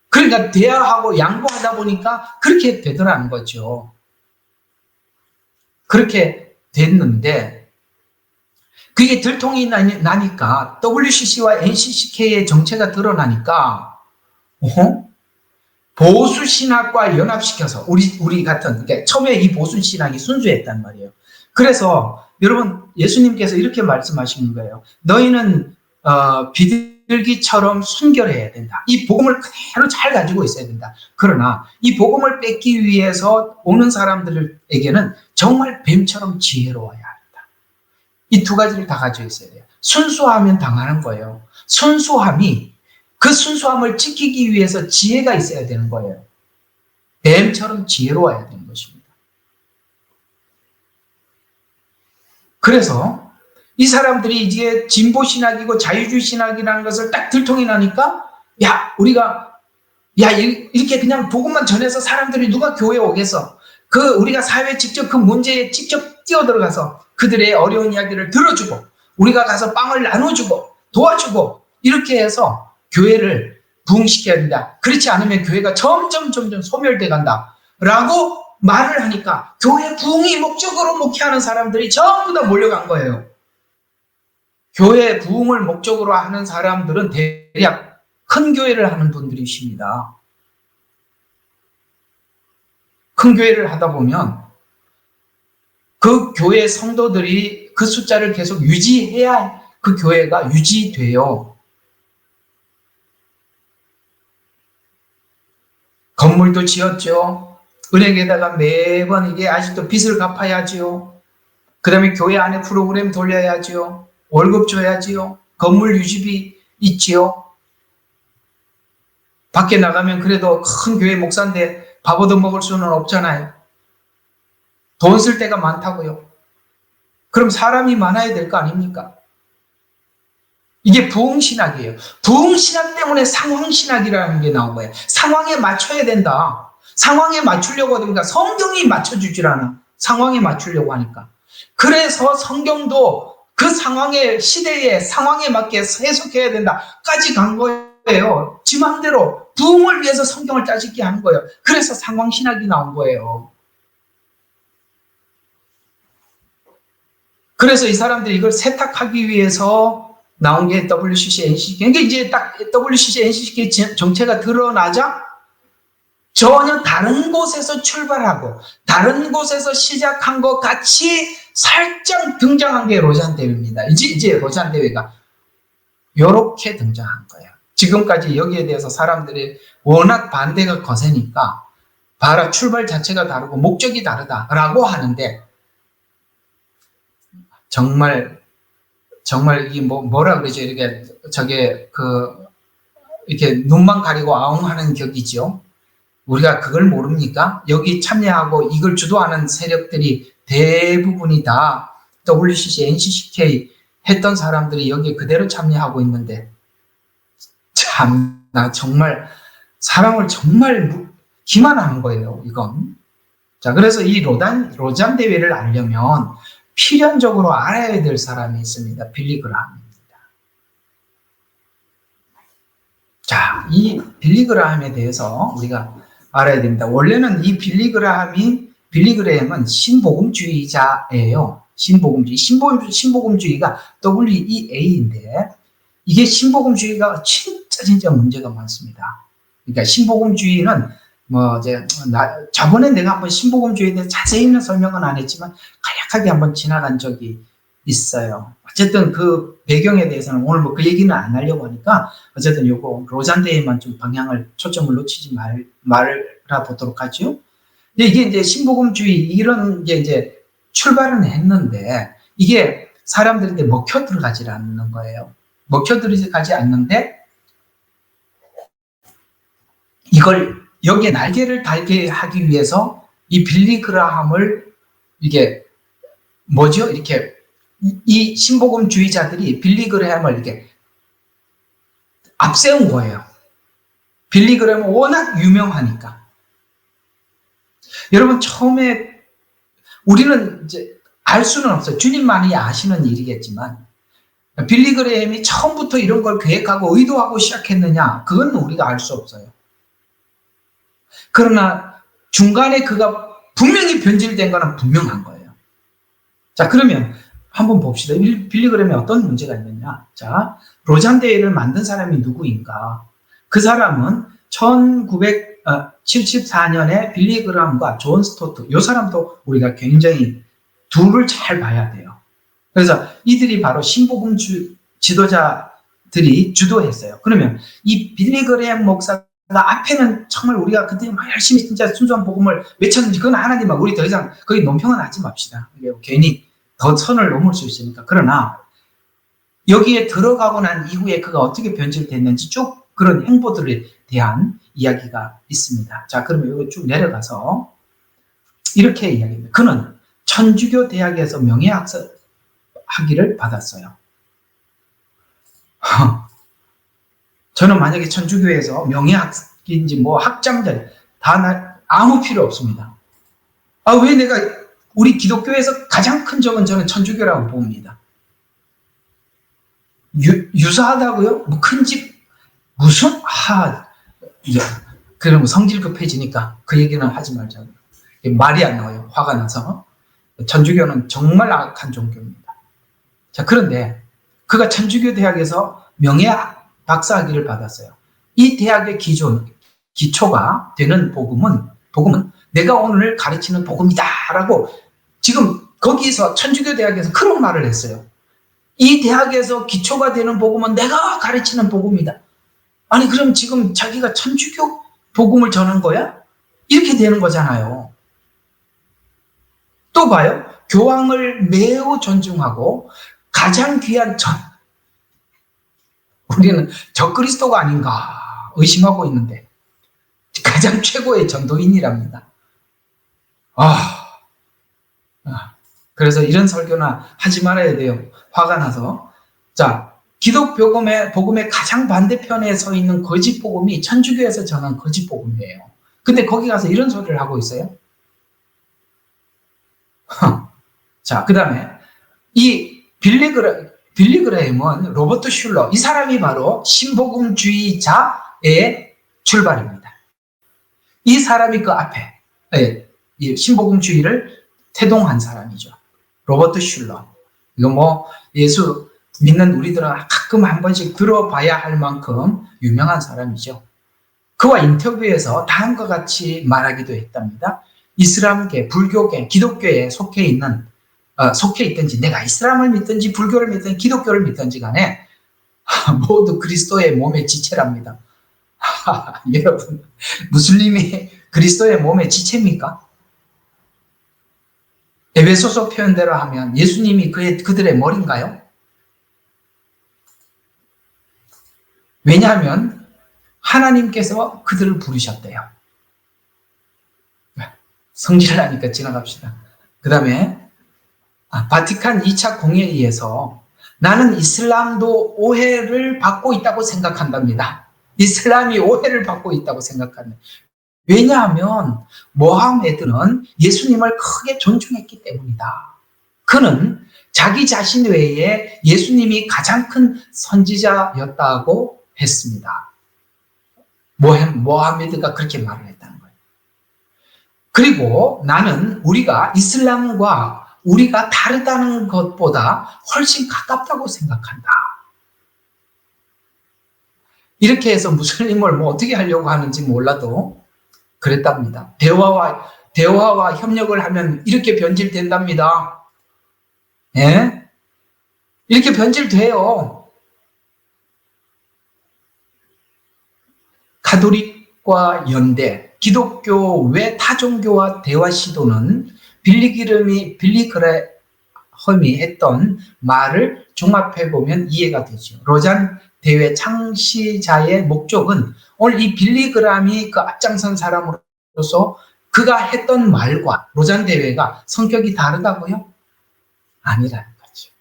A: 그러니까 대화하고 양보하다 보니까 그렇게 되더라는 거죠. 그렇게 됐는데 그게 들통이 나니까 WCC와 NCCK의 정체가 드러나니까 보수 신학과 연합시켜서 우리 같은 그러니까 처음에 이 보수 신학이 순수했단 말이에요. 그래서 여러분 예수님께서 이렇게 말씀하시는 거예요. 너희는 비둘기처럼 순결해야 된다. 이 복음을 그대로 잘 가지고 있어야 된다. 그러나 이 복음을 뺏기 위해서 오는 사람들에게는 정말 뱀처럼 지혜로워야 한다. 이 두 가지를 다 가지고 있어야 돼요. 순수하면 당하는 거예요. 순수함이 그 순수함을 지키기 위해서 지혜가 있어야 되는 거예요. 뱀처럼 지혜로워야 되는 것입니다. 그래서 이 사람들이 이제 진보 신학이고 자유주의 신학이라는 것을 딱 들통이 나니까 이렇게 그냥 복음만 전해서 사람들이 누가 교회에 오겠어. 우리가 사회에 직접 그 문제에 직접 뛰어들어가서 그들의 어려운 이야기를 들어주고 우리가 가서 빵을 나눠주고 도와주고 이렇게 해서 교회를 부흥시켜야 된다. 그렇지 않으면 교회가 점점 소멸돼 간다. 라고 말을 하니까 교회 부흥이 목적으로 목회하는 사람들이 전부 다 몰려간 거예요. 교회 부흥을 목적으로 하는 사람들은 대략 큰 교회를 하는 분들이십니다. 큰 교회를 하다 보면 그 교회 성도들이 그 숫자를 계속 유지해야 그 교회가 유지돼요. 건물도 지었죠. 은행에다가 매번 이게 아직도 빚을 갚아야지요. 그 다음에 교회 안에 프로그램 돌려야지요. 월급 줘야지요. 건물 유지비 있지요. 밖에 나가면 그래도 큰 교회 목사인데 밥 얻어먹을 수는 없잖아요. 돈 쓸 데가 많다고요. 그럼 사람이 많아야 될 거 아닙니까? 이게 부흥신학이에요. 부흥신학 때문에 상황신학이라는 게 나온 거예요. 상황에 맞춰야 된다. 상황에 맞추려고 하니까 성경이 맞춰주질 않아. 상황에 맞추려고 하니까. 그래서 성경도 그 상황의 시대에 상황에 맞게 해석해야 된다까지 간 거예요. 지 맘대로 부흥을 위해서 성경을 짜집게 하는 거예요. 그래서 상황신학이 나온 거예요. 그래서 이 사람들이 이걸 세탁하기 위해서 나온 게 WCC, NCCK. 그러니까 이제 딱 WCC, NCCK 정체가 드러나자 전혀 다른 곳에서 출발하고 다른 곳에서 시작한 것 같이 살짝 등장한 게 로잔 대회입니다. 이제 로잔 대회가 요렇게 등장한 거예요. 지금까지 여기에 대해서 사람들이 워낙 반대가 거세니까 봐라, 출발 자체가 다르고 목적이 다르다라고 하는데, 정말 이 뭐라 그러죠? 이렇게 이렇게 눈만 가리고 아웅하는 격이죠. 우리가 그걸 모릅니까? 여기 참여하고 이걸 주도하는 세력들이 대부분이 다 WCC, NCCK 했던 사람들이 여기에 그대로 참여하고 있는데, 참, 나 정말 사람을 정말 기만하는 거예요, 이건. 자, 그래서 이 로잔 대회를 알려면 필연적으로 알아야 될 사람이 있습니다. 빌리 그라함입니다. 자, 이 빌리 그라함에 대해서 우리가 알아야 됩니다. 원래는 이 빌리 그레햄은 신복음주의자예요. 신복음주의가 WEA인데, 이게 신복음주의가 진짜 문제가 많습니다. 그러니까 신복음주의는 저번에 내가 한번 신복음주의에 대해 자세히는 설명은 안 했지만 간략하게 한번 지나간 적이 있어요. 어쨌든 그 배경에 대해서는 오늘 그 얘기는 안 하려고 하니까, 어쨌든 요거 로잔대에만 좀 초점을 놓치지 말아 보도록 하죠. 이게 이제 신복음주의 이런 게 이제 출발은 했는데, 이게 사람들한테 먹혀 들어가지 않는 거예요. 먹혀 들어가지 않는데, 이걸 여기에 날개를 달게 하기 위해서 이 빌리 그라함을 이게 이렇게 이 신복음주의자들이 빌리 그라함을 이렇게 앞세운 거예요. 빌리 그라함은 워낙 유명하니까. 여러분, 처음에 우리는 이제 알 수는 없어요. 주님만이 아시는 일이겠지만, 빌리 그레햄이 처음부터 이런 걸 계획하고 의도하고 시작했느냐, 그건 우리가 알 수 없어요. 그러나 중간에 그가 분명히 변질된 거는 분명한 거예요. 자, 그러면 한번 봅시다. 빌리 그레햄에 어떤 문제가 있느냐. 자, 로잔 대회를 만든 사람이 누구인가? 그 사람은 1974년에 빌리 그레햄과 존 스토트, 이 사람도 우리가 굉장히 둘을 잘 봐야 돼요. 그래서 이들이 바로 신복음 지도자들이 주도했어요. 그러면 이 빌리 그레햄 목사가 앞에는 정말 우리가 그때 열심히 진짜 순수한 복음을 외쳤는지, 그건 하나님아, 우리 더 이상 거기 논평은 하지 맙시다. 괜히 더 선을 넘을 수 있으니까. 그러나 여기에 들어가고 난 이후에 그가 어떻게 변질됐는지 쭉 그런 행보들에 대한 이야기가 있습니다. 자, 그러면 이거 쭉 내려가서 이렇게 이야기합니다. 그는 천주교 대학에서 명예학위를 받았어요. 저는 만약에 천주교에서 명예학인지 학장자 다 아무 필요 없습니다. 왜 내가 우리 기독교에서 가장 큰 적은 저는 천주교라고 봅니다. 유사하다고요? 큰 집 무슨 이제 그럼 성질 급해지니까 그 얘기는 하지 말자고요. 말이 안 나와요. 화가 나서. 천주교는 정말 악한 종교입니다. 자, 그런데 그가 천주교 대학에서 명예학 박사학위를 받았어요. 이 대학의 기초가 되는 복음은 내가 오늘 가르치는 복음이다라고, 지금 거기서 천주교 대학에서 그런 말을 했어요. 이 대학에서 기초가 되는 복음은 내가 가르치는 복음이다. 아니, 그럼 지금 자기가 천주교 복음을 전한 거야? 이렇게 되는 거잖아요. 또 봐요. 교황을 매우 존중하고 가장 귀한 우리는 적그리스도가 아닌가 의심하고 있는데 가장 최고의 전도인이랍니다. 그래서 이런 설교나 하지 말아야 돼요. 화가 나서. 자, 기독 복음의 가장 반대편에 서 있는 거짓 복음이 천주교에서 전한 거짓 복음이에요. 근데 거기 가서 이런 소리를 하고 있어요. 자, 그 다음에 이 빌리 그레햄은 로버트 슐러, 이 사람이 바로 신복음주의자의 출발입니다. 이 사람이 그 앞에 이 신복음주의를 태동한 사람이죠. 로버트 슐러. 이거 예수 믿는 우리들은 가끔 한 번씩 들어봐야 할 만큼 유명한 사람이죠. 그와 인터뷰에서 다음과 같이 말하기도 했답니다. 이슬람계, 불교계, 기독교에 속해 있는 속해 있든지 내가 이슬람을 믿든지 불교를 믿든지 기독교를 믿든지 간에 모두 그리스도의 몸의 지체랍니다. 여러분, 무슬림이 그리스도의 몸의 지체입니까? 에베소서 표현대로 하면 예수님이 그들의 머리인가요? 왜냐하면 하나님께서 그들을 부르셨대요. 성질나니까 지나갑시다. 그 다음에 바티칸 2차 공회에 의해서 나는 이슬람도 오해를 받고 있다고 생각한답니다. 이슬람이 오해를 받고 있다고 생각합니다. 왜냐하면 모하메드는 예수님을 크게 존중했기 때문이다. 그는 자기 자신 외에 예수님이 가장 큰 선지자였다고 했습니다. 모하메드가 그렇게 말을 했다는 거예요. 그리고 나는 우리가 이슬람과 우리가 다르다는 것보다 훨씬 가깝다고 생각한다. 이렇게 해서 무슬림을 뭐 어떻게 하려고 하는지 몰라도 그랬답니다. 대화와 협력을 하면 이렇게 변질된답니다. 예? 이렇게 변질돼요. 가톨릭과 연대, 기독교 외 타종교와 대화 시도는 빌리그레험이 했던 말을 종합해보면 이해가 되죠. 로잔 대회 창시자의 목적은 오늘 이 빌리그레험이 그 앞장선 사람으로서 그가 했던 말과 로잔 대회가 성격이 다르다고요? 아니라는 거죠.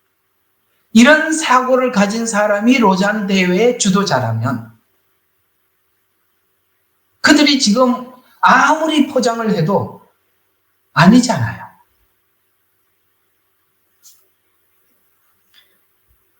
A: 이런 사고를 가진 사람이 로잔 대회의 주도자라면 그들이 지금 아무리 포장을 해도 아니잖아요.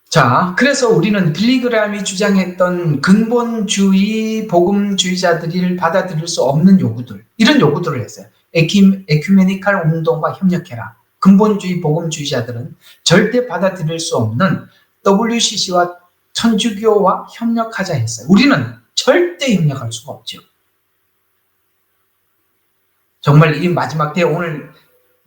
A: 자, 그래서 우리는 빌리그레험이 주장했던 근본주의 복음주의자들을 받아들일 수 없는 요구들, 이런 요구들을 했어요. 에큐메니칼 운동과 협력해라. 근본주의 복음주의자들은 절대 받아들일 수 없는 WCC와 천주교와 협력하자 했어요. 우리는 절대 협력할 수가 없죠. 정말 이 마지막 때 오늘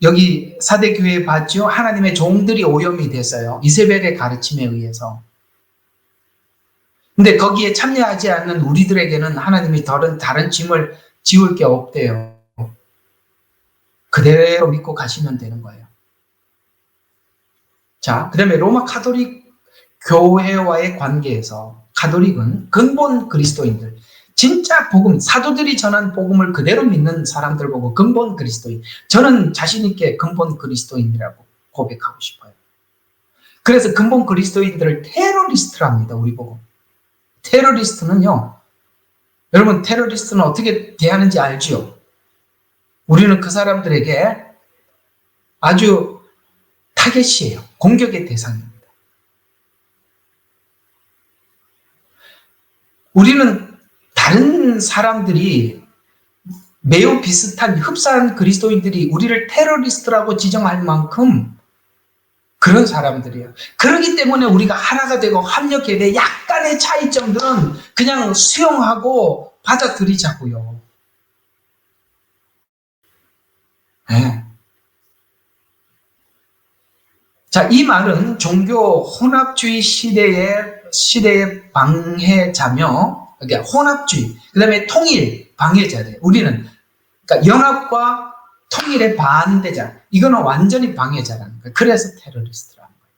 A: 여기 사대교회에 봤죠? 하나님의 종들이 오염이 됐어요. 이세벨의 가르침에 의해서. 근데 거기에 참여하지 않는 우리들에게는 하나님이 다른 짐을 지울 게 없대요. 그대로 믿고 가시면 되는 거예요. 자, 그 다음에 로마 가톨릭 교회와의 관계에서 가톨릭은 근본 그리스도인들, 진짜 복음, 사도들이 전한 복음을 그대로 믿는 사람들 보고 근본 그리스도인. 저는 자신 있게 근본 그리스도인이라고 고백하고 싶어요. 그래서 근본 그리스도인들을 테러리스트랍니다. 우리 보고. 테러리스트는요. 여러분 테러리스트는 어떻게 대하는지 알지요? 우리는 그 사람들에게 아주 타겟이에요. 공격의 대상입니다. 우리는 다른 사람들이 매우 비슷한 흡사한 그리스도인들이 우리를 테러리스트라고 지정할 만큼 그런 사람들이에요. 그렇기 때문에 우리가 하나가 되고 합력해야 돼. 약간의 차이점들은 그냥 수용하고 받아들이자고요. 네. 자, 이 말은 종교 혼합주의 시대의 방해자며, 그러니까 혼합주의, 그 다음에 통일 방해자래요. 우리는 그러니까 연합과 통일의 반대자. 이거는 완전히 방해자라는 거예요. 그래서 테러리스트라는 거예요.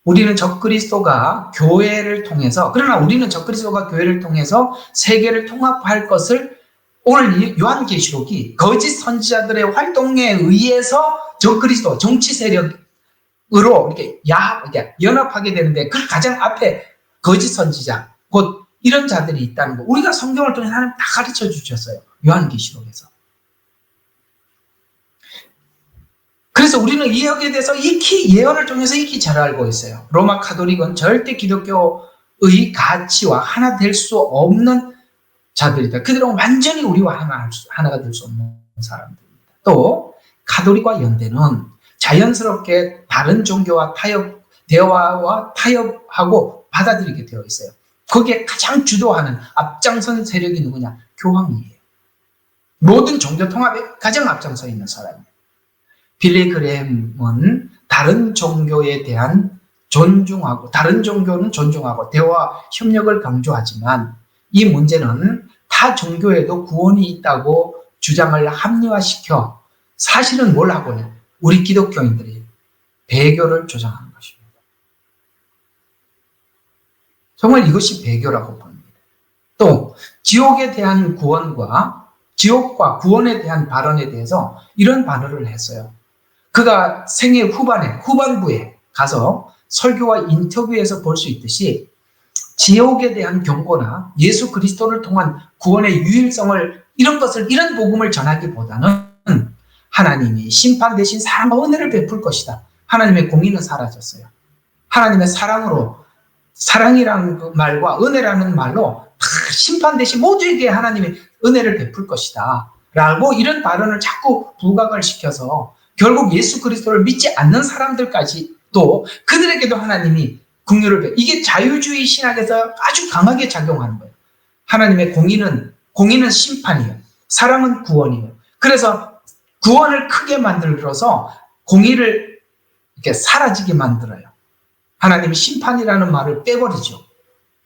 A: 우리는 적그리스도가 교회를 통해서, 그러나 우리는 적그리스도가 교회를 통해서 세계를 통합할 것을 오늘 요한계시록이 거짓 선지자들의 활동에 의해서 적그리스도 정치 세력으로 이렇게 연합하게 되는데 그 가장 앞에 거짓 선지자 곧 이런 자들이 있다는 거. 우리가 성경을 통해 하나님 다 가르쳐 주셨어요. 요한계시록에서. 그래서 우리는 이 여기에 대해서 익히 예언을 통해서 익히 잘 알고 있어요. 로마 가톨릭은 절대 기독교의 가치와 하나 될 수 없는 자들이다. 그들은 완전히 우리와 하나가 될 수 없는 사람들입니다. 또 가톨릭과 연대는 자연스럽게 다른 종교와 대화와 타협하고 받아들이게 되어 있어요. 거기에 가장 주도하는 앞장선 세력이 누구냐? 교황이에요. 모든 종교 통합에 가장 앞장서 있는 사람이에요. 빌리 그레햄은 다른 종교에 대한 존중하고, 다른 종교는 존중하고 대화 협력을 강조하지만 이 문제는 타 종교에도 구원이 있다고 주장을 합리화시켜 사실은 뭘 하고는 우리 기독교인들이 배교를 주장하는 것입니다. 정말 이것이 배교라고 봅니다. 또 지옥에 대한 구원과 지옥과 구원에 대한 발언에 대해서 이런 발언을 했어요. 그가 생애 후반부에 가서 설교와 인터뷰에서 볼 수 있듯이 지옥에 대한 경고나 예수 그리스도를 통한 구원의 유일성을 이런 복음을 전하기보다는 하나님이 심판 대신 사랑과 은혜를 베풀 것이다. 하나님의 공의는 사라졌어요. 하나님의 사랑이라는 말과 은혜라는 말로 심판 대신 모두에게 하나님이 은혜를 베풀 것이다. 라고 이런 발언을 자꾸 부각을 시켜서 결국 예수 그리스도를 믿지 않는 사람들까지 또 그들에게도 하나님이 긍휼을 이게 자유주의 신학에서 아주 강하게 작용하는 거예요. 하나님의 공의는 심판이에요. 사랑은 구원이에요. 그래서 구원을 크게 만들어서 공의를 이렇게 사라지게 만들어요. 하나님이 심판이라는 말을 빼버리죠.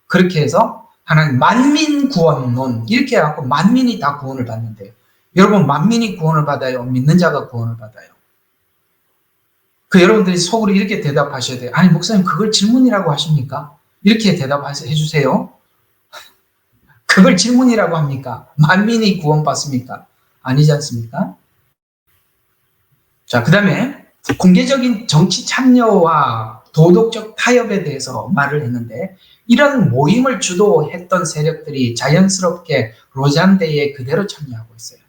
A: 그렇게 해서 하나님 만민 구원론 이렇게 해갖고 만민이 다 구원을 받는데요. 여러분 만민이 구원을 받아요? 믿는 자가 구원을 받아요? 여러분들이 속으로 이렇게 대답하셔야 돼요. 아니 목사님 그걸 질문이라고 하십니까? 이렇게 대답해 주세요. 그걸 질문이라고 합니까? 만민이 구원받습니까? 아니지 않습니까? 자, 그 다음에 공개적인 정치 참여와 도덕적 타협에 대해서 말을 했는데 이런 모임을 주도했던 세력들이 자연스럽게 로잔 대회에 그대로 참여하고 있어요.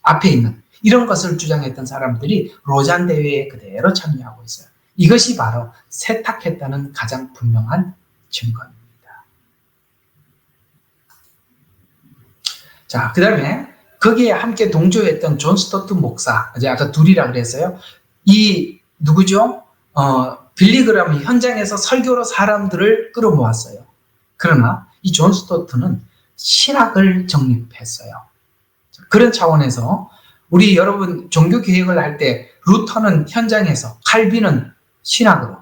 A: 앞에 있는 이런 것을 주장했던 사람들이 로잔 대회에 그대로 참여하고 있어요. 이것이 바로 세탁했다는 가장 분명한 증거입니다. 자, 그 다음에 거기에 함께 동조했던 존 스토트 목사, 아까 둘이라고 그랬어요. 누구죠? 빌리 그램이 현장에서 설교로 사람들을 끌어모았어요. 그러나 이 존 스토트는 신학을 정립했어요. 그런 차원에서 우리 여러분 종교 개혁을 할 때 루터는 현장에서, 칼빈은 신학으로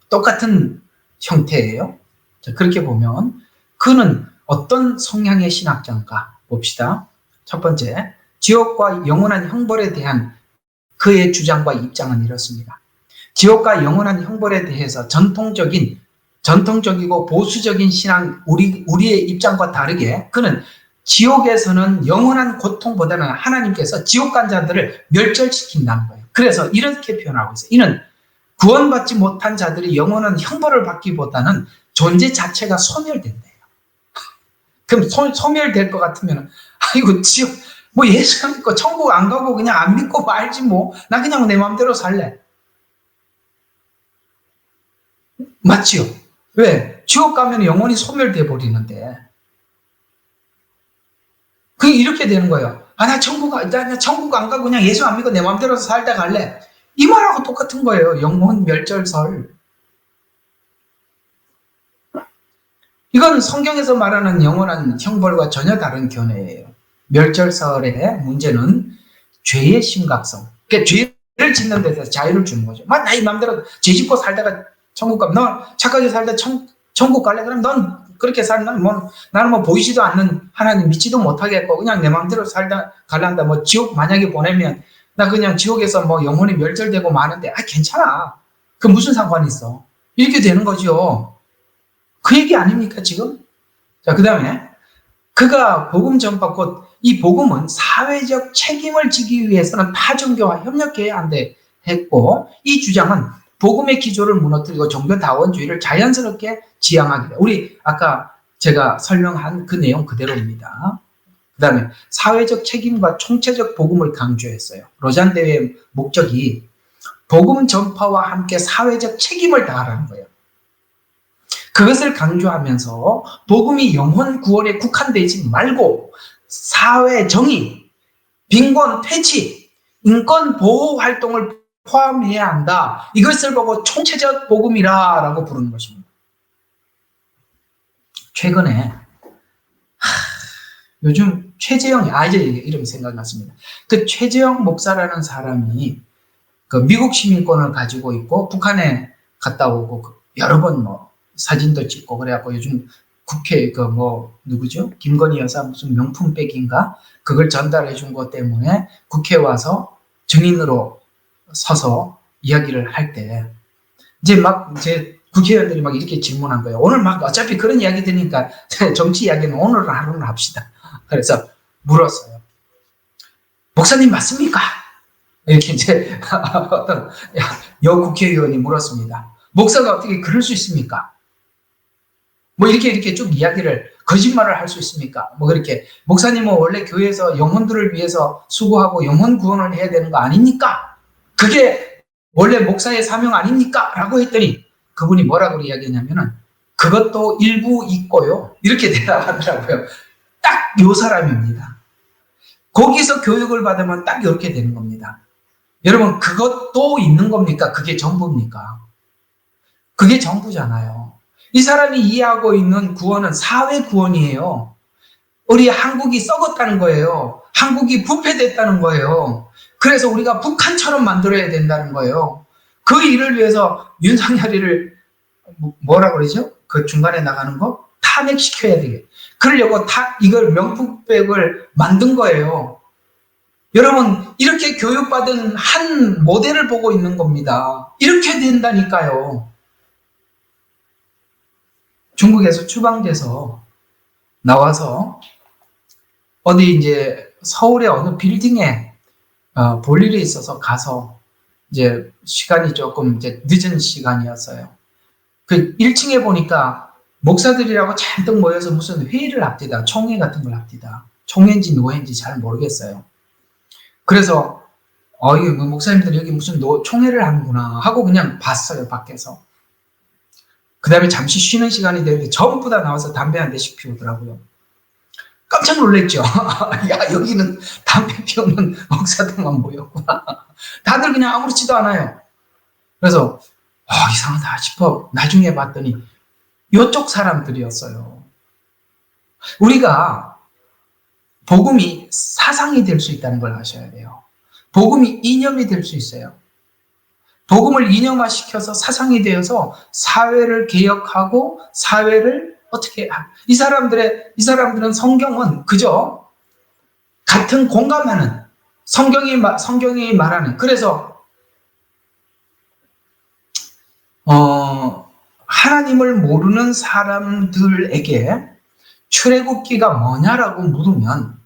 A: 똑같은 형태예요. 자, 그렇게 보면 그는 어떤 성향의 신학자인가 봅시다. 첫 번째, 지옥과 영원한 형벌에 대한 그의 주장과 입장은 이렇습니다. 지옥과 영원한 형벌에 대해서 전통적이고 보수적인 신앙, 우리의 입장과 다르게 그는 지옥에서는 영원한 고통보다는 하나님께서 지옥 간 자들을 멸절시킨다는 거예요. 그래서 이렇게 표현하고 있어요. 이는 구원받지 못한 자들이 영원한 형벌을 받기보다는 존재 자체가 소멸된대요. 그럼 소멸될 것 같으면 아이고 지옥 예수 안 믿고 천국 안 가고 그냥 안 믿고 말지 나 그냥 내 마음대로 살래. 맞지요? 왜? 지옥 가면 영원히 소멸돼 버리는데. 그게 이렇게 되는 거예요. 나 천국 안 가고 그냥 예수 안 믿고 내 마음대로 살다 갈래. 이 말하고 똑같은 거예요. 영혼 멸절설. 이건 성경에서 말하는 영원한 형벌과 전혀 다른 견해예요. 멸절설의 문제는 죄의 심각성. 그러니까 죄를 짓는 데서 자유를 주는 거죠. 나이 맘대로 죄 짓고 살다가 천국 가면 너 착하게 살다 천국 갈래? 그럼 넌 그렇게 살면 나는 보이지도 않는 하나님 믿지도 못하겠고 그냥 내 맘대로 살다 갈란다. 지옥 만약에 보내면 나 그냥 지옥에서 영혼이 멸절되고 마는데 괜찮아. 그 무슨 상관이 있어? 이렇게 되는 거죠. 그 얘기 아닙니까 지금? 자, 그 다음에 그가 복음 전파 곧 이 복음은 사회적 책임을 지기 위해서는 타종교와 협력해야 한다 했고 이 주장은 복음의 기조를 무너뜨리고 종교다원주의를 자연스럽게 지향하게 돼. 우리 아까 제가 설명한 그 내용 그대로입니다. 그 다음에 사회적 책임과 총체적 복음을 강조했어요. 로잔 대회의 목적이 복음 전파와 함께 사회적 책임을 다하라는 거예요. 그것을 강조하면서 복음이 영혼 구원에 국한되지 말고 사회 정의, 빈곤 퇴치, 인권 보호 활동을 포함해야 한다. 이것을 보고 총체적 복음이라고 부르는 것입니다. 최근에 요즘 최재영, 이제 이름이 생각났습니다. 그 최재영 목사라는 사람이 그 미국 시민권을 가지고 있고 북한에 갔다 오고 여러 번 뭐 사진도 찍고 그래갖고 요즘 국회 그 뭐 누구죠? 김건희 여사 무슨 명품백인가 그걸 전달해 준 것 때문에 국회에 와서 증인으로 서서 이야기를 할 때 이제 국회의원들이 막 이렇게 질문한 거예요. 오늘 막 어차피 그런 이야기 들으니까 정치 이야기는 오늘 하루는 합시다. 그래서 물었어요. 목사님 맞습니까? 이렇게 이제 어떤 여 국회의원이 물었습니다. 목사가 어떻게 그럴 수 있습니까? 뭐 이렇게 쭉 이야기를 거짓말을 할 수 있습니까? 뭐 그렇게 목사님은 원래 교회에서 영혼들을 위해서 수고하고 영혼 구원을 해야 되는 거 아닙니까? 그게 원래 목사의 사명 아닙니까? 라고 했더니 그분이 뭐라고 이야기했냐면은 그것도 일부 있고요. 이렇게 대답하더라고요. 딱 요 사람입니다. 거기서 교육을 받으면 딱 이렇게 되는 겁니다. 여러분 그것도 있는 겁니까? 그게 전부입니까? 그게 전부잖아요. 이 사람이 이해하고 있는 구원은 사회 구원이에요. 우리 한국이 썩었다는 거예요. 한국이 부패됐다는 거예요. 그래서 우리가 북한처럼 만들어야 된다는 거예요. 그 일을 위해서 윤석열이를 뭐라 그러죠? 그 중간에 나가는 거 탄핵시켜야 되게. 그러려고 이걸 명품백을 만든 거예요. 여러분 이렇게 교육받은 한 모델을 보고 있는 겁니다. 이렇게 된다니까요. 중국에서 추방돼서 나와서 어디 이제 서울의 어느 빌딩에 볼 일이 있어서 가서 이제 시간이 조금 이제 늦은 시간이었어요. 그 1층에 보니까 목사들이라고 잔뜩 모여서 무슨 회의를 합디다. 총회 같은 걸 합디다. 총회인지 노회인지 잘 모르겠어요. 그래서 이거 목사님들 여기 무슨 총회를 하는구나 하고 그냥 봤어요. 밖에서. 그 다음에 잠시 쉬는 시간이 되는데 전부 다 나와서 담배 한 대씩 피우더라고요. 깜짝 놀랐죠. 야 여기는 담배 피우는 목사들만 모였구나. 다들 그냥 아무렇지도 않아요. 그래서 이상하다 싶어 나중에 봤더니 이쪽 사람들이었어요. 우리가 복음이 사상이 될 수 있다는 걸 아셔야 돼요. 복음이 이념이 될 수 있어요. 복음을 이념화시켜서 사상이 되어서 사회를 개혁하고 사회를 어떻게 이 사람들은 성경은 그저 같은 공감하는 성경이 말하는 그래서 하나님을 모르는 사람들에게 출애굽기가 뭐냐라고 물으면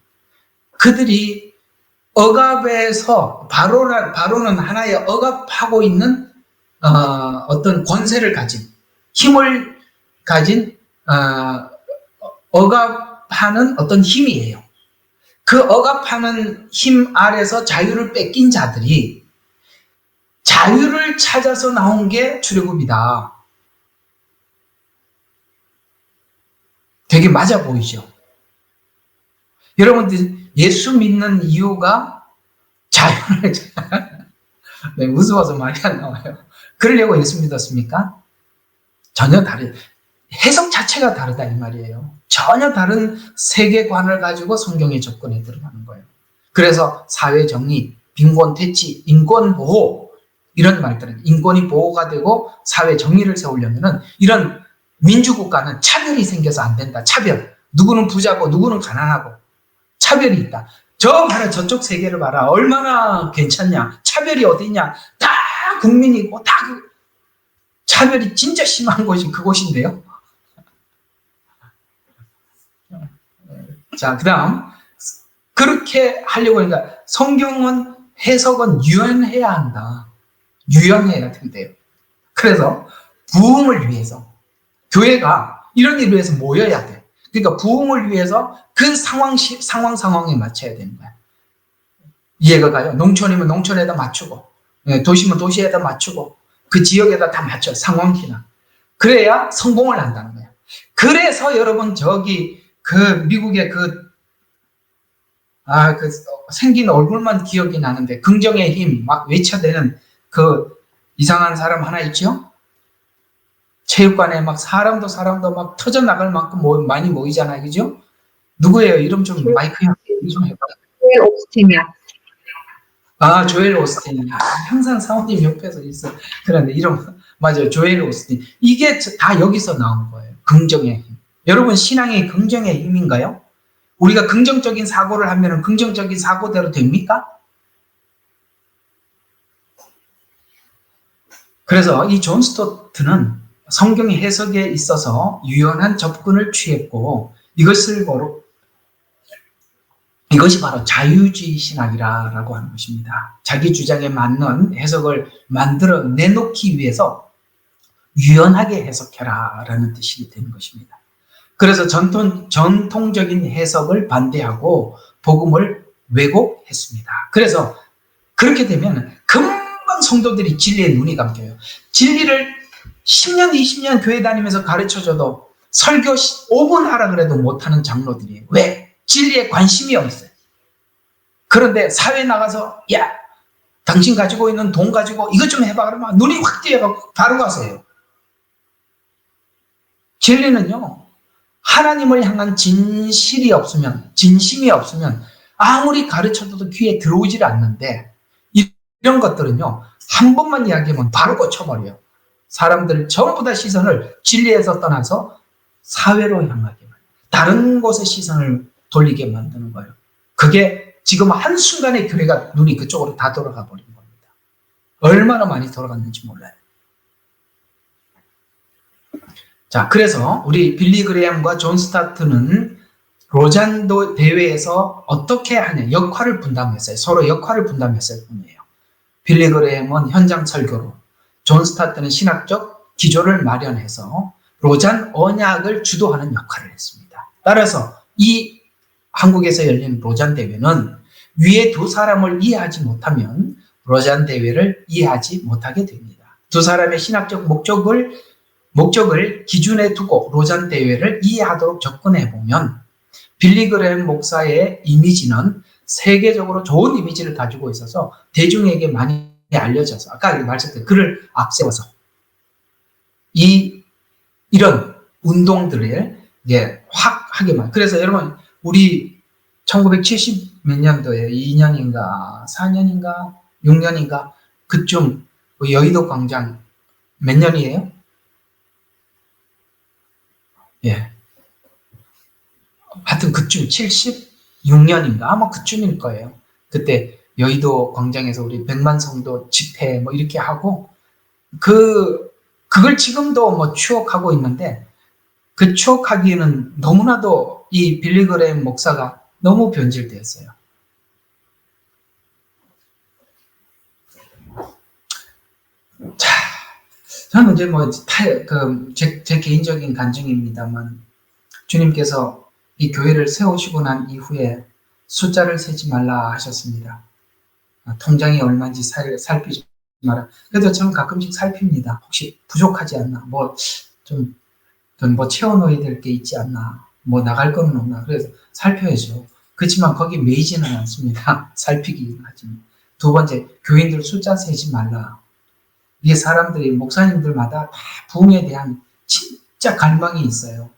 A: 그들이 억압에서 바로는 하나의 억압하고 있는 어떤 권세를 가진 힘을 가진 억압하는 어떤 힘이에요. 그 억압하는 힘 아래서 자유를 뺏긴 자들이 자유를 찾아서 나온 게 출애굽이다. 되게 맞아 보이죠? 여러분들 예수 믿는 이유가 자유를 네, 무서워서 말이 안 나와요. 그러려고 예수 믿었습니까? 전혀 다른 해석 자체가 다르다 이 말이에요. 전혀 다른 세계관을 가지고 성경에 접근해 들어가는 거예요. 그래서 사회정의, 빈곤퇴치, 인권보호 이런 말들은 인권이 보호가 되고 사회정의를 세우려면 이런 민주국가는 차별이 생겨서 안 된다. 차별. 누구는 부자고 누구는 가난하고 차별이 있다. 봐라 저쪽 세계를 봐라. 얼마나 괜찮냐. 차별이 어디 있냐. 다 국민이고 다 차별이 진짜 심한 곳이 그곳인데요. 자, 그 다음 그렇게 하려고 하니까 성경은 해석은 유연해야 한다. 유연해야 된대요. 그래서 부흥을 위해서 교회가 이런 일을 위해서 모여야 돼. 그러니까 부흥을 위해서 그 상황에 맞춰야 되는 거야. 이해가 가요? 농촌이면 농촌에다 맞추고 도시면 도시에다 맞추고 그 지역에다 다 맞춰 상황기나. 그래야 성공을 한다는 거야. 그래서 여러분 그 미국의 생긴 얼굴만 기억이 나는데 긍정의 힘 막 외쳐대는 그 이상한 사람 하나 있죠? 체육관에 막 사람도 막 터져나갈 만큼 많이 모이잖아요. 그죠? 누구예요? 이름 좀 마이크 좀 해봐.
B: 조엘 오스틴이요.
A: 조엘 오스틴. 항상 사모님 옆에서 있어. 그런데 이런, 맞아요. 조엘 오스틴. 이게 다 여기서 나온 거예요. 긍정의 힘. 여러분, 신앙이 긍정의 힘인가요? 우리가 긍정적인 사고를 하면 긍정적인 사고대로 됩니까? 그래서 이 존 스토트는 성경의 해석에 있어서 유연한 접근을 취했고, 이것이 바로 자유주의 신학이라고 하는 것입니다. 자기 주장에 맞는 해석을 만들어 내놓기 위해서 유연하게 해석해라라는 뜻이 되는 것입니다. 그래서 전통적인 해석을 반대하고 복음을 왜곡했습니다. 그래서 그렇게 되면 금방 성도들이 진리에 눈이 감겨요. 진리를 10년, 20년 교회 다니면서 가르쳐줘도 설교 5분 하라 그래도 못하는 장로들이에요. 왜? 진리에 관심이 없어요. 그런데 사회에 나가서 야, 당신 가지고 있는 돈 가지고 이것 좀 해봐 그러면 눈이 확 띄어가고 바로 가세요. 진리는요, 하나님을 향한 진심이 없으면 아무리 가르쳐도 귀에 들어오질 않는데, 이런 것들은요, 한 번만 이야기하면 바로 고쳐버려요. 사람들 전부 다 시선을 진리에서 떠나서 사회로 향하게 만들어요. 다른 곳에 시선을 돌리게 만드는 거예요. 그게 지금 한순간에 교회가 눈이 그쪽으로 다 돌아가 버린 겁니다. 얼마나 많이 돌아갔는지 몰라요. 자, 그래서 우리 빌리 그레이엄과 존 스타트는 로잔도 대회에서 어떻게 하냐, 역할을 분담했어요. 서로 역할을 분담했을 뿐이에요. 빌리 그레이엄은 현장 설교로, 존 스타트는 신학적 기조를 마련해서 로잔 언약을 주도하는 역할을 했습니다. 따라서 이 한국에서 열린 로잔 대회는 위에 두 사람을 이해하지 못하면 로잔 대회를 이해하지 못하게 됩니다. 두 사람의 신학적 목적을 기준에 두고 로잔 대회를 이해하도록 접근해 보면 빌리 그레이엄 목사의 이미지는 세계적으로 좋은 이미지를 가지고 있어서 대중에게 많이 알려져서, 아까 말씀드린 글을 앞세워서 이런 운동들을 확 하게 만. 그래서 여러분, 우리 1970 몇 년도에 2년인가 4년인가 6년인가 그쯤 여의도 광장 몇 년이에요? 예. 하여튼 그쯤 76년인가 아마 그쯤일 거예요. 그때 여의도 광장에서 우리 100만 성도 집회 뭐 이렇게 하고 그걸 지금도 추억하고 있는데, 그 추억하기에는 너무나도 이 빌리 그레이엄 목사가 너무 변질되었어요. 자, 저는 이제 제 개인적인 간증입니다만, 주님께서 이 교회를 세우시고 난 이후에 숫자를 세지 말라 하셨습니다. 통장이 얼마인지 살피지 마라. 그래도 저는 가끔씩 살핍니다. 혹시 부족하지 않나? 뭐 채워넣어야 될 게 있지 않나? 뭐 나갈 거는 없나? 그래서 살펴야죠. 그렇지만 거기 매이지는 않습니다. 살피긴 하지만. 두 번째, 교인들 숫자 세지 말라. 이게 사람들이, 목사님들마다 다 부흥에 대한 진짜 갈망이 있어요.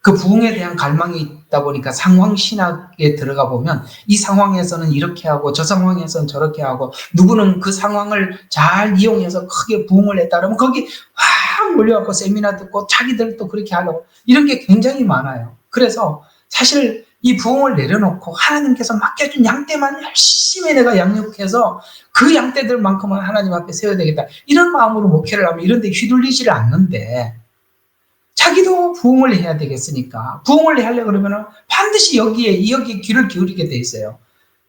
A: 그 부흥에 대한 갈망이 있다 보니까 상황신학에 들어가 보면 이 상황에서는 이렇게 하고 저 상황에서는 저렇게 하고, 누구는 그 상황을 잘 이용해서 크게 부흥을 했다 그러면 거기 확 몰려갖고 세미나 듣고 자기들도 그렇게 하려고, 이런 게 굉장히 많아요. 그래서 사실 이 부흥을 내려놓고 하나님께서 맡겨준 양떼만 열심히 내가 양육해서 그 양떼들만큼은 하나님 앞에 세워야 되겠다, 이런 마음으로 목회를 하면 이런 데 휘둘리지를 않는데, 자기도 부흥을 해야 되겠으니까 부흥을 하려고 그러면 반드시 여기에 귀를 기울이게 돼 있어요.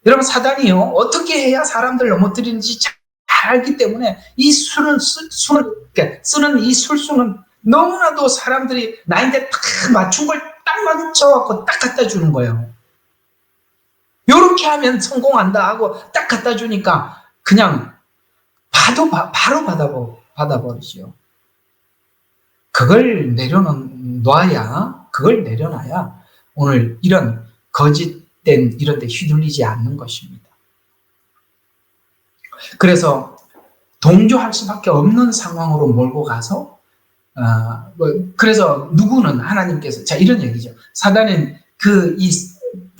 A: 여러분, 사단이요, 어떻게 해야 사람들 넘어뜨리는지 잘 알기 때문에 이 쓰는 이 술수는 너무나도 사람들이 나한테 딱 맞춘 걸 딱 맞춰갖고 딱 갖다 주는 거예요. 요렇게 하면 성공한다 하고 딱 갖다 주니까 그냥 바로 받아버리죠. 그걸 내려놔야 오늘 이런 거짓된 이런 데 휘둘리지 않는 것입니다. 그래서 동조할 수밖에 없는 상황으로 몰고 가서, 그래서 누구는 하나님께서, 자, 이런 얘기죠. 사단은 이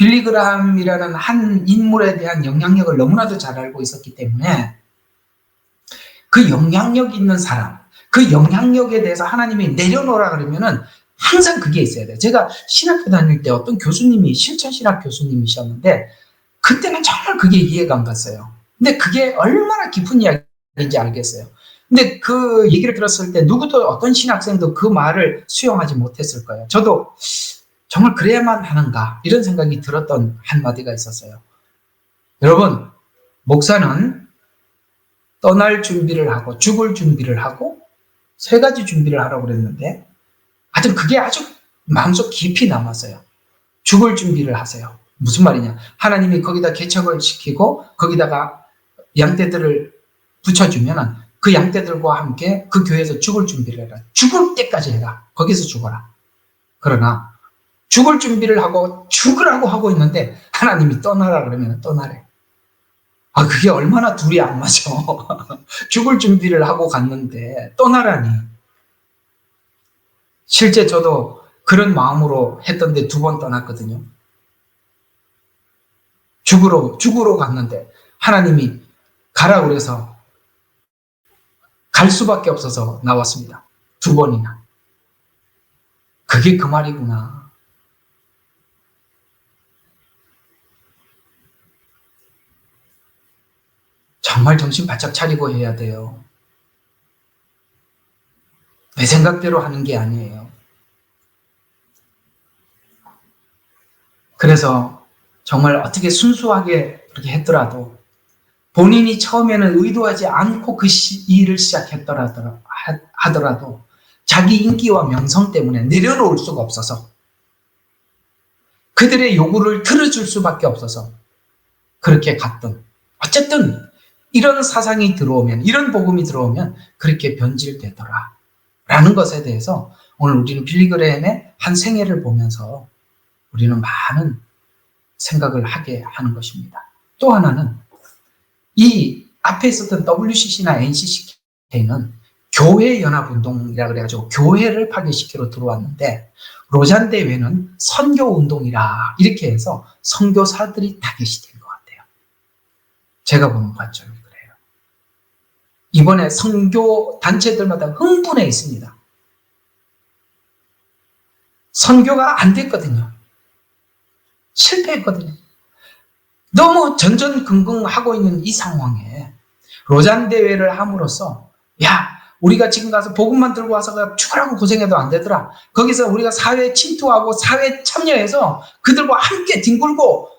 A: 빌리그람이라는 한 인물에 대한 영향력을 너무나도 잘 알고 있었기 때문에 그 영향력 있는 사람, 그 영향력에 대해서 하나님이 내려놓으라 그러면은 항상 그게 있어야 돼요. 제가 신학교 다닐 때 어떤 교수님이 실천신학 교수님이셨는데 그때는 정말 그게 이해가 안 갔어요. 근데 그게 얼마나 깊은 이야기인지 알겠어요. 근데 그 얘기를 들었을 때 누구도 어떤 신학생도 그 말을 수용하지 못했을 거예요. 저도 정말 그래야만 하는가 이런 생각이 들었던 한마디가 있었어요. 여러분, 목사는 떠날 준비를 하고 죽을 준비를 하고 세 가지 준비를 하라고 그랬는데 하여튼 그게 아주 마음속 깊이 남았어요. 죽을 준비를 하세요. 무슨 말이냐? 하나님이 거기다 개척을 시키고 거기다가 양떼들을 붙여주면 그 양떼들과 함께 그 교회에서 죽을 준비를 해라. 죽을 때까지 해라. 거기서 죽어라. 그러나 죽을 준비를 하고 죽으라고 하고 있는데 하나님이 떠나라 그러면 떠나래. 아, 그게 얼마나 둘이 안 맞아. 죽을 준비를 하고 갔는데 떠나라니. 실제 저도 그런 마음으로 했던데 2번 떠났거든요. 죽으러 갔는데 하나님이 가라 그래서 갈 수밖에 없어서 나왔습니다. 2번이나. 그게 그 말이구나. 정말 정신 바짝 차리고 해야 돼요. 내 생각대로 하는 게 아니에요. 그래서 정말 어떻게 순수하게 그렇게 했더라도 본인이 처음에는 의도하지 않고 그 일을 하더라도 자기 인기와 명성 때문에 내려놓을 수가 없어서 그들의 요구를 들어줄 수밖에 없어서 그렇게 갔던, 어쨌든 이런 사상이 들어오면, 이런 복음이 들어오면 그렇게 변질되더라 라는 것에 대해서 오늘 우리는 빌리그램의 한 생애를 보면서 우리는 많은 생각을 하게 하는 것입니다. 또 하나는 이 앞에 있었던 WCC나 NCCK는 교회연합운동이라 그래가지고 교회를 파괴시키러 들어왔는데 로잔 대회는 선교운동이라 이렇게 해서 선교사들이 타겟이 된 것 같아요. 제가 보는 관점이 그래요. 이번에 선교 단체들마다 흥분해 있습니다. 선교가 안 됐거든요. 실패했거든요. 너무 전전긍긍하고 있는 이 상황에 로잔 대회를 함으로써 야, 우리가 지금 가서 복음만 들고 와서 죽으라고 고생해도 안 되더라. 거기서 우리가 사회에 침투하고 사회에 참여해서 그들과 함께 뒹굴고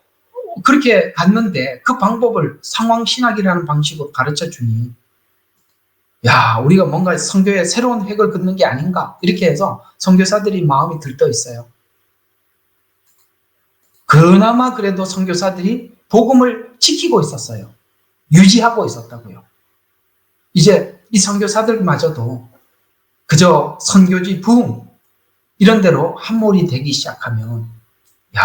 A: 그렇게 갔는데 그 방법을 상황신학이라는 방식으로 가르쳐 주니 야, 우리가 뭔가 선교에 새로운 획을 긋는 게 아닌가 이렇게 해서 선교사들이 마음이 들떠 있어요. 그나마 그래도 선교사들이 복음을 지키고 있었어요. 유지하고 있었다고요. 이제 이 선교사들마저도 그저 선교지 부흥 이런 데로 함몰이 되기 시작하면 야,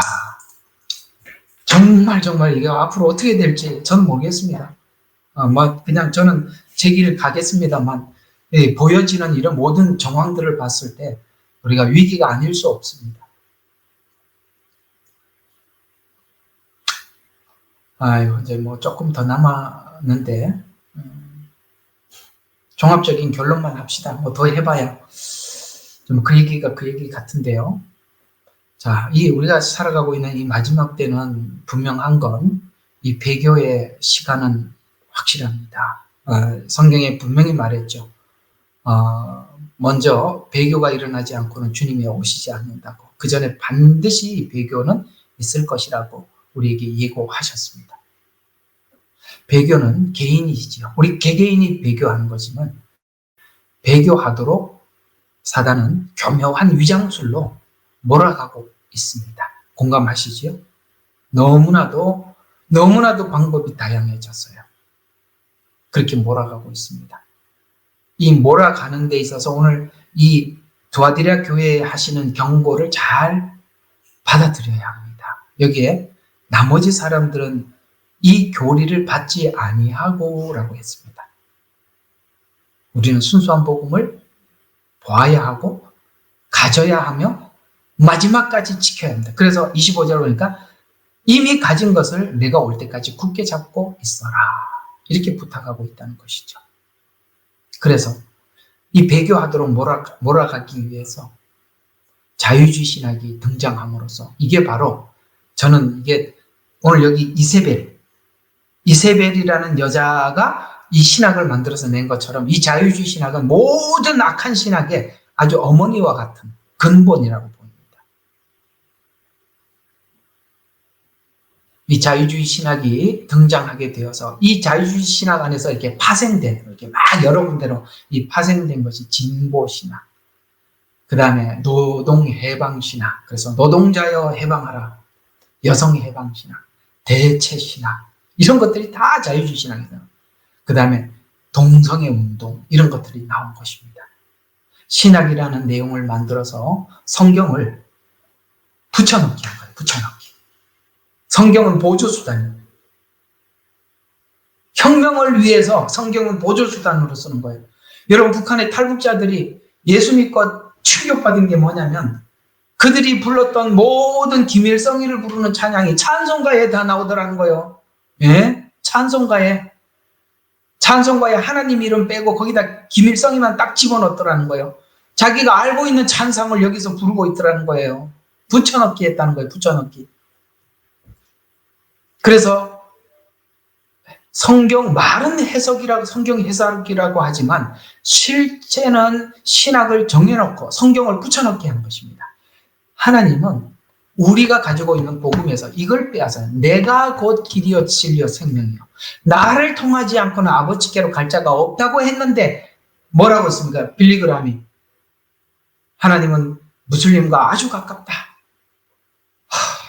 A: 정말 이게 앞으로 어떻게 될지 저는 모르겠습니다. 그냥 저는 제 길을 가겠습니다만 보여지는 이런 모든 정황들을 봤을 때 우리가 위기가 아닐 수 없습니다. 아유, 이제 뭐 조금 더 남았는데, 종합적인 결론만 합시다. 뭐 더 해봐야 좀 그 얘기가 그 얘기 같은데요. 자, 우리가 살아가고 있는 이 마지막 때는 분명한 건 이 배교의 시간은 확실합니다. 성경에 분명히 말했죠. 먼저 배교가 일어나지 않고는 주님이 오시지 않는다고. 그 전에 반드시 배교는 있을 것이라고 우리에게 예고하셨습니다. 배교는 개인이지요. 우리 개개인이 배교하는 거지만 배교하도록 사단은 교묘한 위장술로 몰아가고 있습니다. 공감하시지요? 너무나도 방법이 다양해졌어요. 그렇게 몰아가고 있습니다. 이 몰아가는 데 있어서 오늘 이 두아디라 교회에 하시는 경고를 잘 받아들여야 합니다. 여기에 나머지 사람들은 이 교리를 받지 아니하고 라고 했습니다. 우리는 순수한 복음을 보아야 하고 가져야 하며 마지막까지 지켜야 합니다. 그래서 25절 보니까 이미 가진 것을 내가 올 때까지 굳게 잡고 있어라. 이렇게 부탁하고 있다는 것이죠. 그래서 이 배교하도록 몰아가기 위해서 자유주의 신학이 등장함으로써 이게 바로 저는 이게 오늘 여기 이세벨이라는 여자가 이 신학을 만들어서 낸 것처럼 이 자유주의 신학은 모든 악한 신학의 아주 어머니와 같은 근본이라고 봅니다. 이 자유주의 신학이 등장하게 되어서 이 자유주의 신학 안에서 이렇게 파생된, 이렇게 막 여러 군데로 이 파생된 것이 진보 신학, 그 다음에 노동 해방 신학, 그래서 노동자여 해방하라, 여성 해방 신학, 대체 신학, 이런 것들이 다 자유주의 신학이다. 그 다음에 동성애 운동, 이런 것들이 나온 것입니다. 신학이라는 내용을 만들어서 성경을 붙여넣기 한 거예요. 붙여넣기. 성경은 보조수단이에요. 혁명을 위해서 성경은 보조수단으로 쓰는 거예요. 여러분, 북한의 탈북자들이 예수 믿고 충격받은 게 뭐냐면 그들이 불렀던 모든 김일성이를 부르는 찬양이 찬송가에 다 나오더라는 거예요. 예? 찬송가에 하나님 이름 빼고 거기다 김일성이만 딱 집어넣더라는 거예요. 자기가 알고 있는 찬상을 여기서 부르고 있더라는 거예요. 붙여넣기 했다는 거예요. 붙여넣기. 그래서 성경 말은 해석이라고, 성경 해석이라고 하지만 실제는 신학을 정해놓고 성경을 붙여넣게 한 것입니다. 하나님은 우리가 가지고 있는 복음에서 이걸 빼앗아요. 내가 곧 길이요 진리요 생명이요. 나를 통하지 않고는 아버지께로 갈 자가 없다고 했는데 뭐라고 했습니까? 빌리그람이 하나님은 무슬림과 아주 가깝다.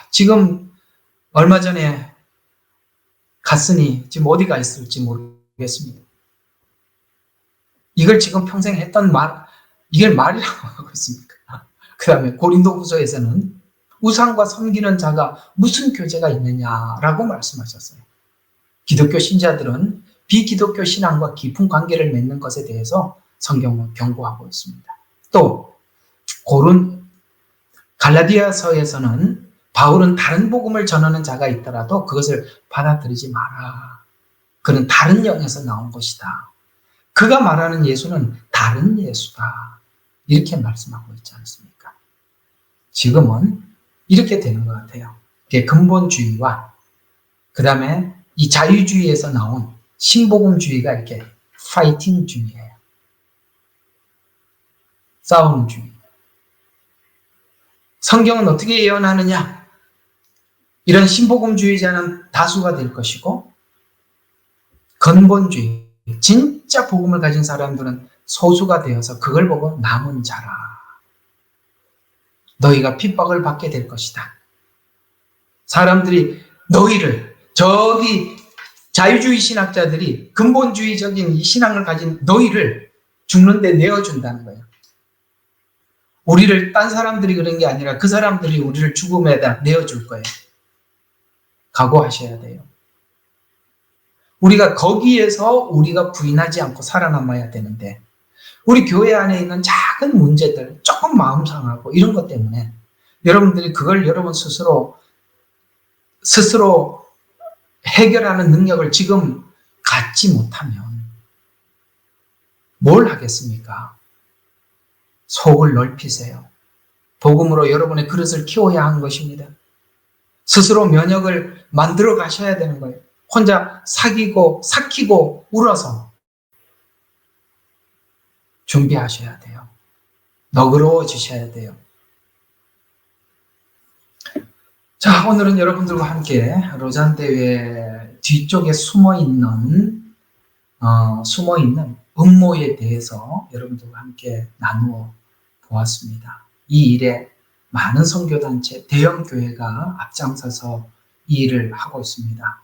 A: 지금 얼마 전에 갔으니 지금 어디가 있을지 모르겠습니다. 이걸 지금 평생 했던 말, 이걸 말이라고 하고 있습니까? 그 다음에 고린도후서에서는 우상과 섬기는 자가 무슨 교제가 있느냐라고 말씀하셨어요. 기독교 신자들은 비기독교 신앙과 깊은 관계를 맺는 것에 대해서 성경은 경고하고 있습니다. 또 갈라디아서에서는 바울은 다른 복음을 전하는 자가 있더라도 그것을 받아들이지 마라. 그는 다른 영에서 나온 것이다. 그가 말하는 예수는 다른 예수다. 이렇게 말씀하고 있지 않습니까? 지금은 이렇게 되는 것 같아요. 근본주의와 그 다음에 이 자유주의에서 나온 신복음주의가 이렇게 파이팅주의예요. 싸우는 주의. 성경은 어떻게 예언하느냐? 이런 신복음주의자는 다수가 될 것이고 근본주의, 진짜 복음을 가진 사람들은 소수가 되어서 그걸 보고 남은 자라. 너희가 핍박을 받게 될 것이다. 사람들이 너희를, 저기 자유주의 신학자들이 근본주의적인 이 신앙을 가진 너희를 죽는데 내어준다는 거예요. 우리를 딴 사람들이 그런 게 아니라 그 사람들이 우리를 죽음에다 내어줄 거예요. 각오하셔야 돼요. 우리가 거기에서 우리가 부인하지 않고 살아남아야 되는데 우리 교회 안에 있는 작은 문제들, 조금 마음 상하고 이런 것 때문에 여러분들이 그걸 여러분 스스로 해결하는 능력을 지금 갖지 못하면 뭘 하겠습니까? 속을 넓히세요. 복음으로 여러분의 그릇을 키워야 하는 것입니다. 스스로 면역을 만들어 가셔야 되는 거예요. 혼자 삭히고 울어서 준비하셔야 돼요. 너그러워지셔야 돼요. 자, 오늘은 여러분들과 함께 로잔대회 뒤쪽에 숨어있는 음모에 대해서 여러분들과 함께 나누어 보았습니다. 이 일에 많은 선교단체, 대형교회가 앞장서서 이 일을 하고 있습니다.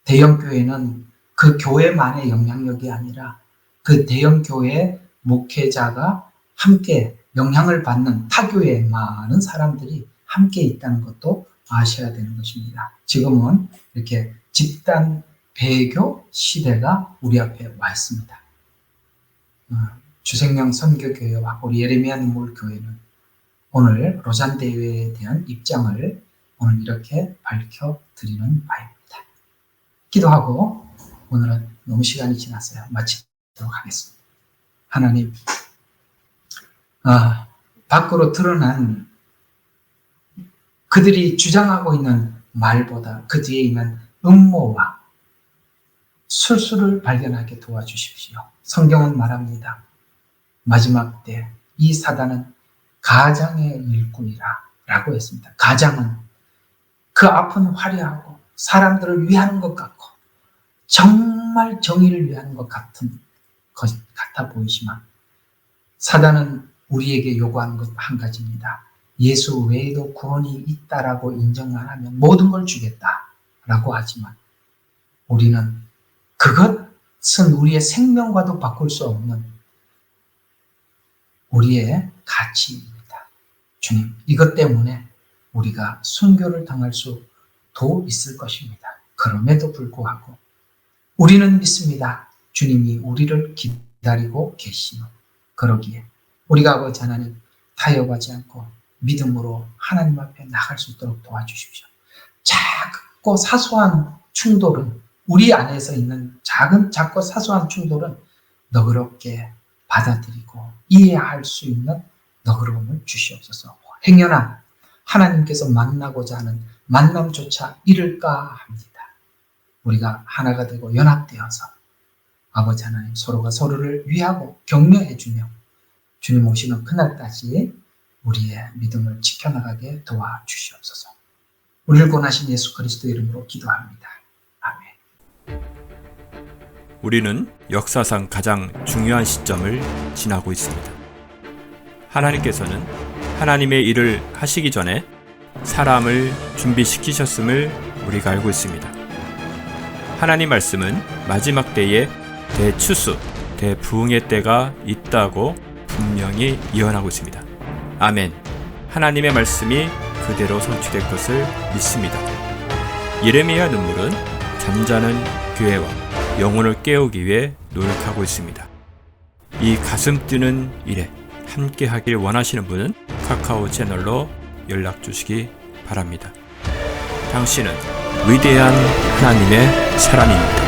A: 대형교회는 그 교회만의 영향력이 아니라 그 대형교회 목회자가 함께 영향을 받는 타교회 많은 사람들이 함께 있다는 것도 아셔야 되는 것입니다. 지금은 이렇게 집단 배교 시대가 우리 앞에 와 있습니다. 주생명 선교교회와 우리 예레미야 눈물 교회는 오늘 로잔 대회에 대한 입장을 오늘 이렇게 밝혀드리는 바입니다. 기도하고 오늘은 너무 시간이 지났어요. 마치도록 하겠습니다. 하나님, 밖으로 드러난 그들이 주장하고 있는 말보다 그 뒤에 있는 음모와 술수를 발견하게 도와주십시오. 성경은 말합니다. 마지막 때 이 사단은 가장의 일꾼이라 라고 했습니다. 가장은 그 앞은 화려하고 사람들을 위하는 것 같고 정말 정의를 위하는 것 같아 보이지만 사단은 우리에게 요구하는 것 한 가지입니다. 예수 외에도 구원이 있다라고 인정만 하면 모든 걸 주겠다라고 하지만 우리는 그것은 우리의 생명과도 바꿀 수 없는 우리의 가치입니다. 주님, 이것 때문에 우리가 순교를 당할 수도 있을 것입니다. 그럼에도 불구하고 우리는 믿습니다. 주님이 우리를 기다리고 계시노. 그러기에 우리가 아버지 하나님 타협하지 않고 믿음으로 하나님 앞에 나갈 수 있도록 도와주십시오. 작고 사소한 충돌은 우리 안에서 있는 작고 사소한 충돌은 너그럽게 받아들이고 이해할 수 있는 너그러움을 주시옵소서. 행여나 하나님께서 만나고자 하는 만남조차 이를까 합니다. 우리가 하나가 되고 연합되어서 아버지 하나님 서로가 서로를 위하고 격려해주며 주님 오시는 그날까지 우리의 믿음을 지켜나가게 도와주시옵소서. 우리를 구원하신 예수 그리스도 이름으로 기도합니다. 아멘.
B: 우리는 역사상 가장 중요한 시점을 지나고 있습니다. 하나님께서는 하나님의 일을 하시기 전에 사람을 준비시키셨음을 우리가 알고 있습니다. 하나님 말씀은 마지막 때에 대추수, 대부흥의 때가 있다고 분명히 예언하고 있습니다. 아멘. 하나님의 말씀이 그대로 성취될 것을 믿습니다. 예레미야 눈물은 잠자는 교회와 영혼을 깨우기 위해 노력하고 있습니다. 이 가슴 뛰는 일에 함께 하길 원하시는 분은 카카오 채널로 연락 주시기 바랍니다. 당신은 위대한 하나님의 사람입니다.